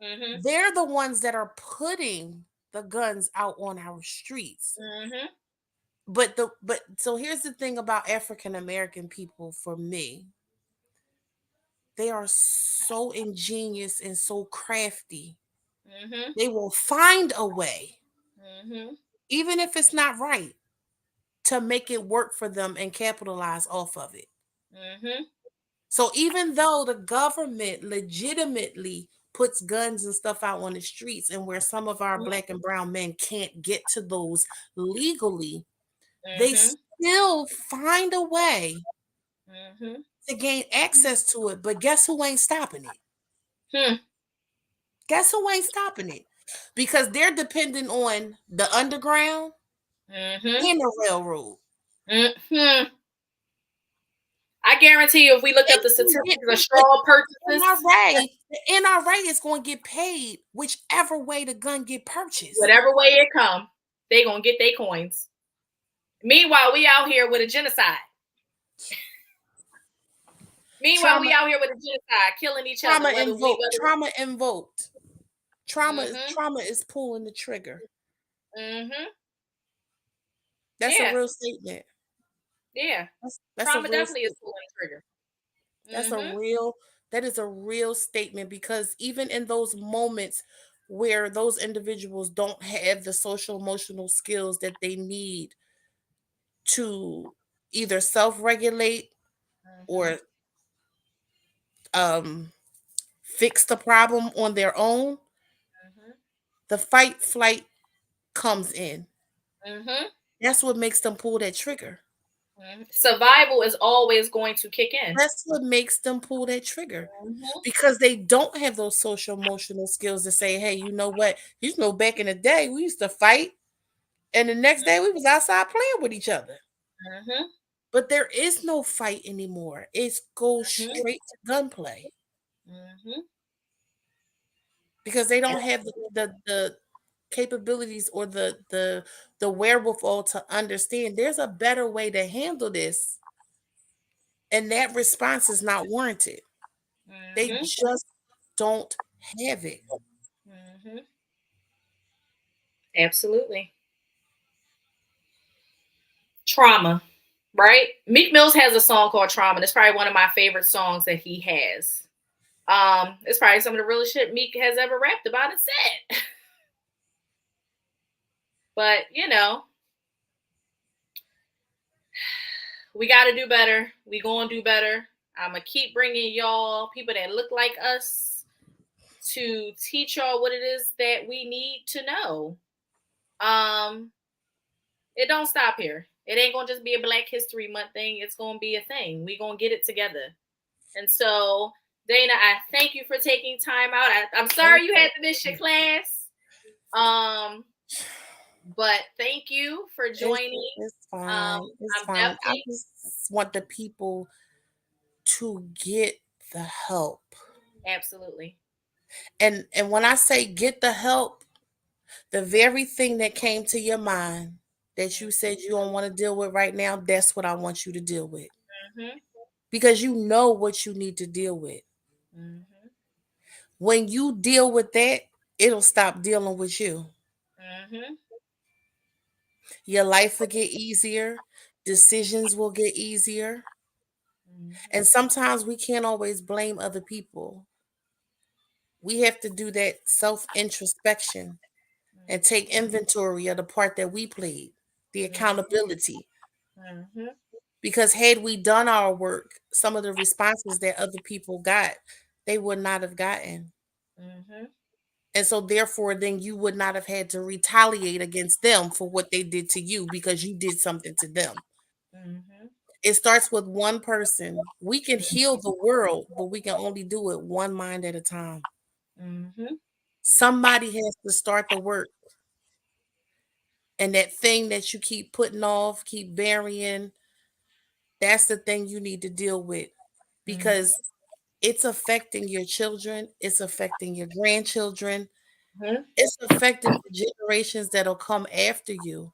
[SPEAKER 2] Mhm.
[SPEAKER 3] They're the ones that are putting the guns out on our streets.
[SPEAKER 2] Mhm.
[SPEAKER 3] But so here's the thing about African American people for me. They are so ingenious and so crafty.
[SPEAKER 2] Mhm.
[SPEAKER 3] They will find a way,
[SPEAKER 2] Mhm.
[SPEAKER 3] even if it's not right, to make it work for them and capitalize off of it.
[SPEAKER 2] Mhm.
[SPEAKER 3] So even though the government legitimately puts guns and stuff out on the streets, and where some of our black and brown men can't get to those legally, they
[SPEAKER 2] Mhm.
[SPEAKER 3] still find a way
[SPEAKER 2] Mhm.
[SPEAKER 3] to gain access to it. But guess who ain't stopping it?
[SPEAKER 2] Hmm.
[SPEAKER 3] Guess who ain't stopping it? Because they're dependent on the underground
[SPEAKER 2] Mhm.
[SPEAKER 3] and the railroad.
[SPEAKER 2] Mhm. I guarantee you, if we looked
[SPEAKER 3] They
[SPEAKER 2] up the
[SPEAKER 3] can get
[SPEAKER 2] statistics of
[SPEAKER 3] the
[SPEAKER 2] straw purchases,
[SPEAKER 3] the NRA is going to get paid whichever way the gun get purchased.
[SPEAKER 2] whatever way it come, they gonna get their coins. Meanwhile, we out here with a genocide. Meanwhile,
[SPEAKER 3] Trauma,
[SPEAKER 2] we out here with a genocide, killing each other.
[SPEAKER 3] trauma
[SPEAKER 2] Whether we,
[SPEAKER 3] invoked. Trauma invoked.
[SPEAKER 2] whether.
[SPEAKER 3] Trauma is pulling the trigger.
[SPEAKER 2] Mhm.
[SPEAKER 3] That's a
[SPEAKER 2] Yeah.
[SPEAKER 3] real statement.
[SPEAKER 2] Yeah.
[SPEAKER 3] That's a
[SPEAKER 2] Trauma
[SPEAKER 3] real
[SPEAKER 2] definitely is
[SPEAKER 3] statement.
[SPEAKER 2] pulling the trigger.
[SPEAKER 3] That's a
[SPEAKER 2] Mhm.
[SPEAKER 3] real that is a real statement, because even in those moments where those individuals don't have the social emotional skills that they need to either self-regulate
[SPEAKER 2] Mhm.
[SPEAKER 3] or um fix the problem on their own,
[SPEAKER 2] Mhm.
[SPEAKER 3] the fight flight comes in.
[SPEAKER 2] Mhm.
[SPEAKER 3] That's what makes them pull that trigger.
[SPEAKER 2] Mhm. Survival is always going to kick in.
[SPEAKER 3] That's what makes them pull that trigger,
[SPEAKER 2] Mhm.
[SPEAKER 3] because they don't have those social emotional skills to say, hey, you know what? Back in the day, we used to fight, and the next day we was outside playing with each other.
[SPEAKER 2] Mhm.
[SPEAKER 3] But there is no fight anymore. It goes
[SPEAKER 2] Mhm.
[SPEAKER 3] straight to gunplay,
[SPEAKER 2] Mhm.
[SPEAKER 3] because they don't have the capabilities or the wherewithal to understand there's a better way to handle this, and that response is not warranted. They
[SPEAKER 2] Mhm.
[SPEAKER 3] just don't have it.
[SPEAKER 2] Mhm. Absolutely. Trauma, right? Meek Mills has a song called Trauma. It's probably one of my favorite songs that he has. It's probably some of the realest shit Meek has ever rapped about and said. But we got to do better. We gonna do better. I'm gonna keep bringing y'all people that look like us to teach y'all what it is that we need to know. Um, it don't stop here. It ain't gonna just be a Black History Month thing. It's gonna be a thing. We gonna get it together. And so, Dana, I thank you for taking time out. I'm sorry you had to miss your class. Um, but thank you for
[SPEAKER 3] It's
[SPEAKER 2] joining.
[SPEAKER 3] it's
[SPEAKER 2] Um,
[SPEAKER 3] fine. It's
[SPEAKER 2] I'm
[SPEAKER 3] fine. I
[SPEAKER 2] definitely
[SPEAKER 3] just want the people to get the help.
[SPEAKER 2] absolutely.
[SPEAKER 3] And when I say get the help, the very thing that came to your mind that you said you don't want to deal with right now, that's what I want you to deal with.
[SPEAKER 2] Mm-hmm.
[SPEAKER 3] Because you know what you need to deal with.
[SPEAKER 2] Mm-hmm.
[SPEAKER 3] When you deal with that, it'll stop dealing with you.
[SPEAKER 2] Mm-hmm.
[SPEAKER 3] Your life will get easier, decisions will get easier.
[SPEAKER 2] Mm-hmm.
[SPEAKER 3] And sometimes we can't always blame other people. We have to do that self introspection and take inventory of the part that we played, the accountability.
[SPEAKER 2] Mm-hmm.
[SPEAKER 3] Because had we done our work, some of the responses that other people got, they would not have gotten.
[SPEAKER 2] Mm-hmm.
[SPEAKER 3] And so, therefore, then you would not have had to retaliate against them for what they did to you because you did something to them.
[SPEAKER 2] Mm-hmm.
[SPEAKER 3] It starts with one person. We can heal the world, but we can only do it one mind at a time.
[SPEAKER 2] Mm-hmm.
[SPEAKER 3] Somebody has to start the work. And that thing that you keep putting off, keep burying, that's the thing you need to deal with,
[SPEAKER 2] Mm-hmm.
[SPEAKER 3] because it's affecting your children, it's affecting your grandchildren,
[SPEAKER 2] Mm-hmm.
[SPEAKER 3] it's affecting the generations that'll come after you.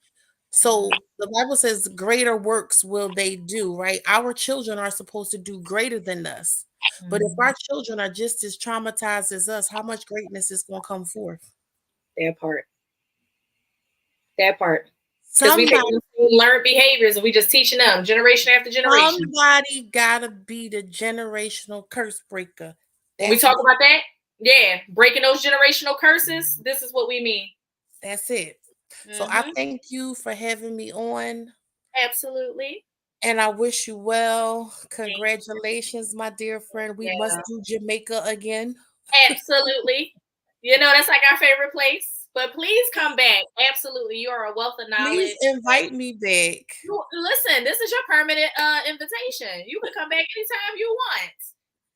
[SPEAKER 3] So the Bible says, greater works will they do, right? Our children are supposed to do greater than us. But if
[SPEAKER 2] Mhm.
[SPEAKER 3] our children are just as traumatized as us, how much greatness is going to come forth?
[SPEAKER 2] That part. That part. Because we take
[SPEAKER 3] Somebody,
[SPEAKER 2] them through learned behaviors and we just teaching them generation after generation.
[SPEAKER 3] somebody gotta be the generational curse breaker.
[SPEAKER 2] When we
[SPEAKER 3] That's
[SPEAKER 2] talk
[SPEAKER 3] me.
[SPEAKER 2] about that, yeah, breaking those generational curses, this is what we mean.
[SPEAKER 3] That's it. So I
[SPEAKER 2] Hmm.
[SPEAKER 3] thank you for having me on,
[SPEAKER 2] Absolutely.
[SPEAKER 3] and I wish you well.
[SPEAKER 2] Thank
[SPEAKER 3] Congratulations, my dear friend. We
[SPEAKER 2] you.
[SPEAKER 3] must
[SPEAKER 2] Yeah,
[SPEAKER 3] do Jamaica again.
[SPEAKER 2] absolutely. That's like our favorite place. But please come back. Absolutely. You are a wealth of
[SPEAKER 3] Please
[SPEAKER 2] knowledge.
[SPEAKER 3] invite me back.
[SPEAKER 2] Listen, this is your permanent invitation. You can come back anytime you want.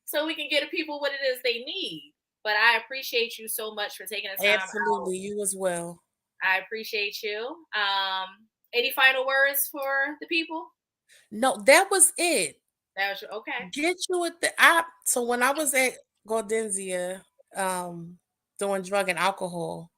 [SPEAKER 2] So we can get the people what it is they need. But I appreciate you so much for taking the time out.
[SPEAKER 3] Absolutely, you as well.
[SPEAKER 2] I appreciate you. Any final words for the people?
[SPEAKER 3] No, that was it.
[SPEAKER 2] That was your okay.
[SPEAKER 3] Get you with the app. So when I was at Gaudenzia, doing drug and alcohol,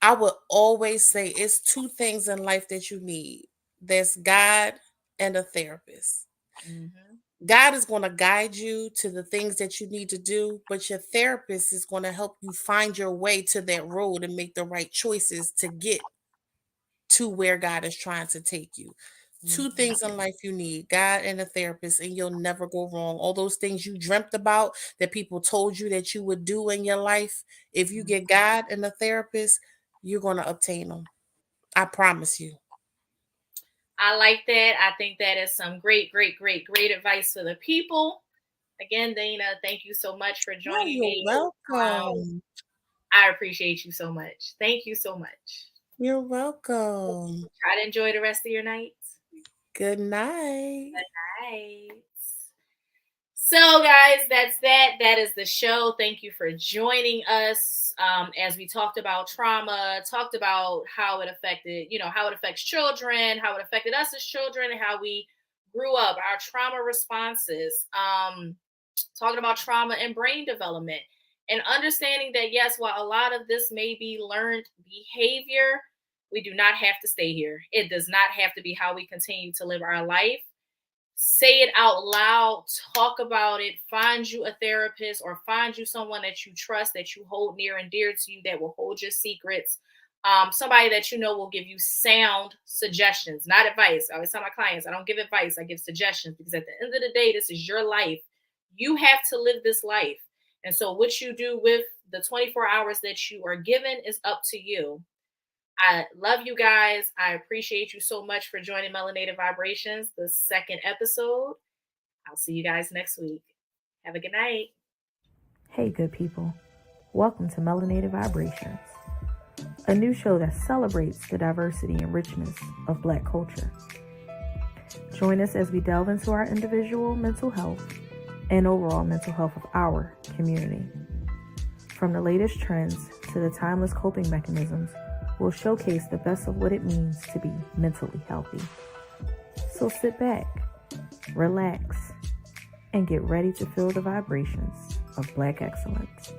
[SPEAKER 3] I would always say it's two things in life that you need. There's God and a therapist.
[SPEAKER 2] Mm-hmm.
[SPEAKER 3] God is going to guide you to the things that you need to do, but your therapist is going to help you find your way to that road and make the right choices to get to where God is trying to take you. Two
[SPEAKER 2] Mm-hmm.
[SPEAKER 3] things in life you need, God and a therapist, and you'll never go wrong. All those things you dreamt about that people told you that you would do in your life, if you get God and a therapist, you're going to obtain them. I promise you.
[SPEAKER 2] I like that. I think that is some great, great, great, great advice for the people. Again, Dana, thank you so much for
[SPEAKER 3] Oh,
[SPEAKER 2] joining
[SPEAKER 3] you're
[SPEAKER 2] me.
[SPEAKER 3] welcome.
[SPEAKER 2] I appreciate you so much. Thank you so much.
[SPEAKER 3] You're welcome.
[SPEAKER 2] Try to enjoy the rest of your night.
[SPEAKER 3] Good night.
[SPEAKER 2] Good night. So, guys, that's that. That is the show. Thank you for joining us. As we talked about trauma, talked about how it affected, how it affects children, how it affected us as children, and how we grew up, our trauma responses. Talking about trauma and brain development, and understanding that yes, while a lot of this may be learned behavior, we do not have to stay here. It does not have to be how we continue to live our life. Say it out loud, talk about it, find you a therapist or find you someone that you trust, that you hold near and dear to you, that will hold your secrets. Somebody that you know will give you sound suggestions, not advice. I always tell my clients, I don't give advice, I give suggestions, because at the end of the day, this is your life. You have to live this life. And so what you do with the 24 hours that you are given is up to you. I love you guys. I appreciate you so much for joining Melanated Vibrations, the second episode. I'll see you guys next week. Have a good night.
[SPEAKER 1] Hey, good people. Welcome to Melanated Vibrations, a new show that celebrates the diversity and richness of Black culture. Join us as we delve into our individual mental health and overall mental health of our community. From the latest trends to the timeless coping mechanisms, we'll showcase the best of what it means to be mentally healthy. So sit back, relax, and get ready to feel the vibrations of Black excellence.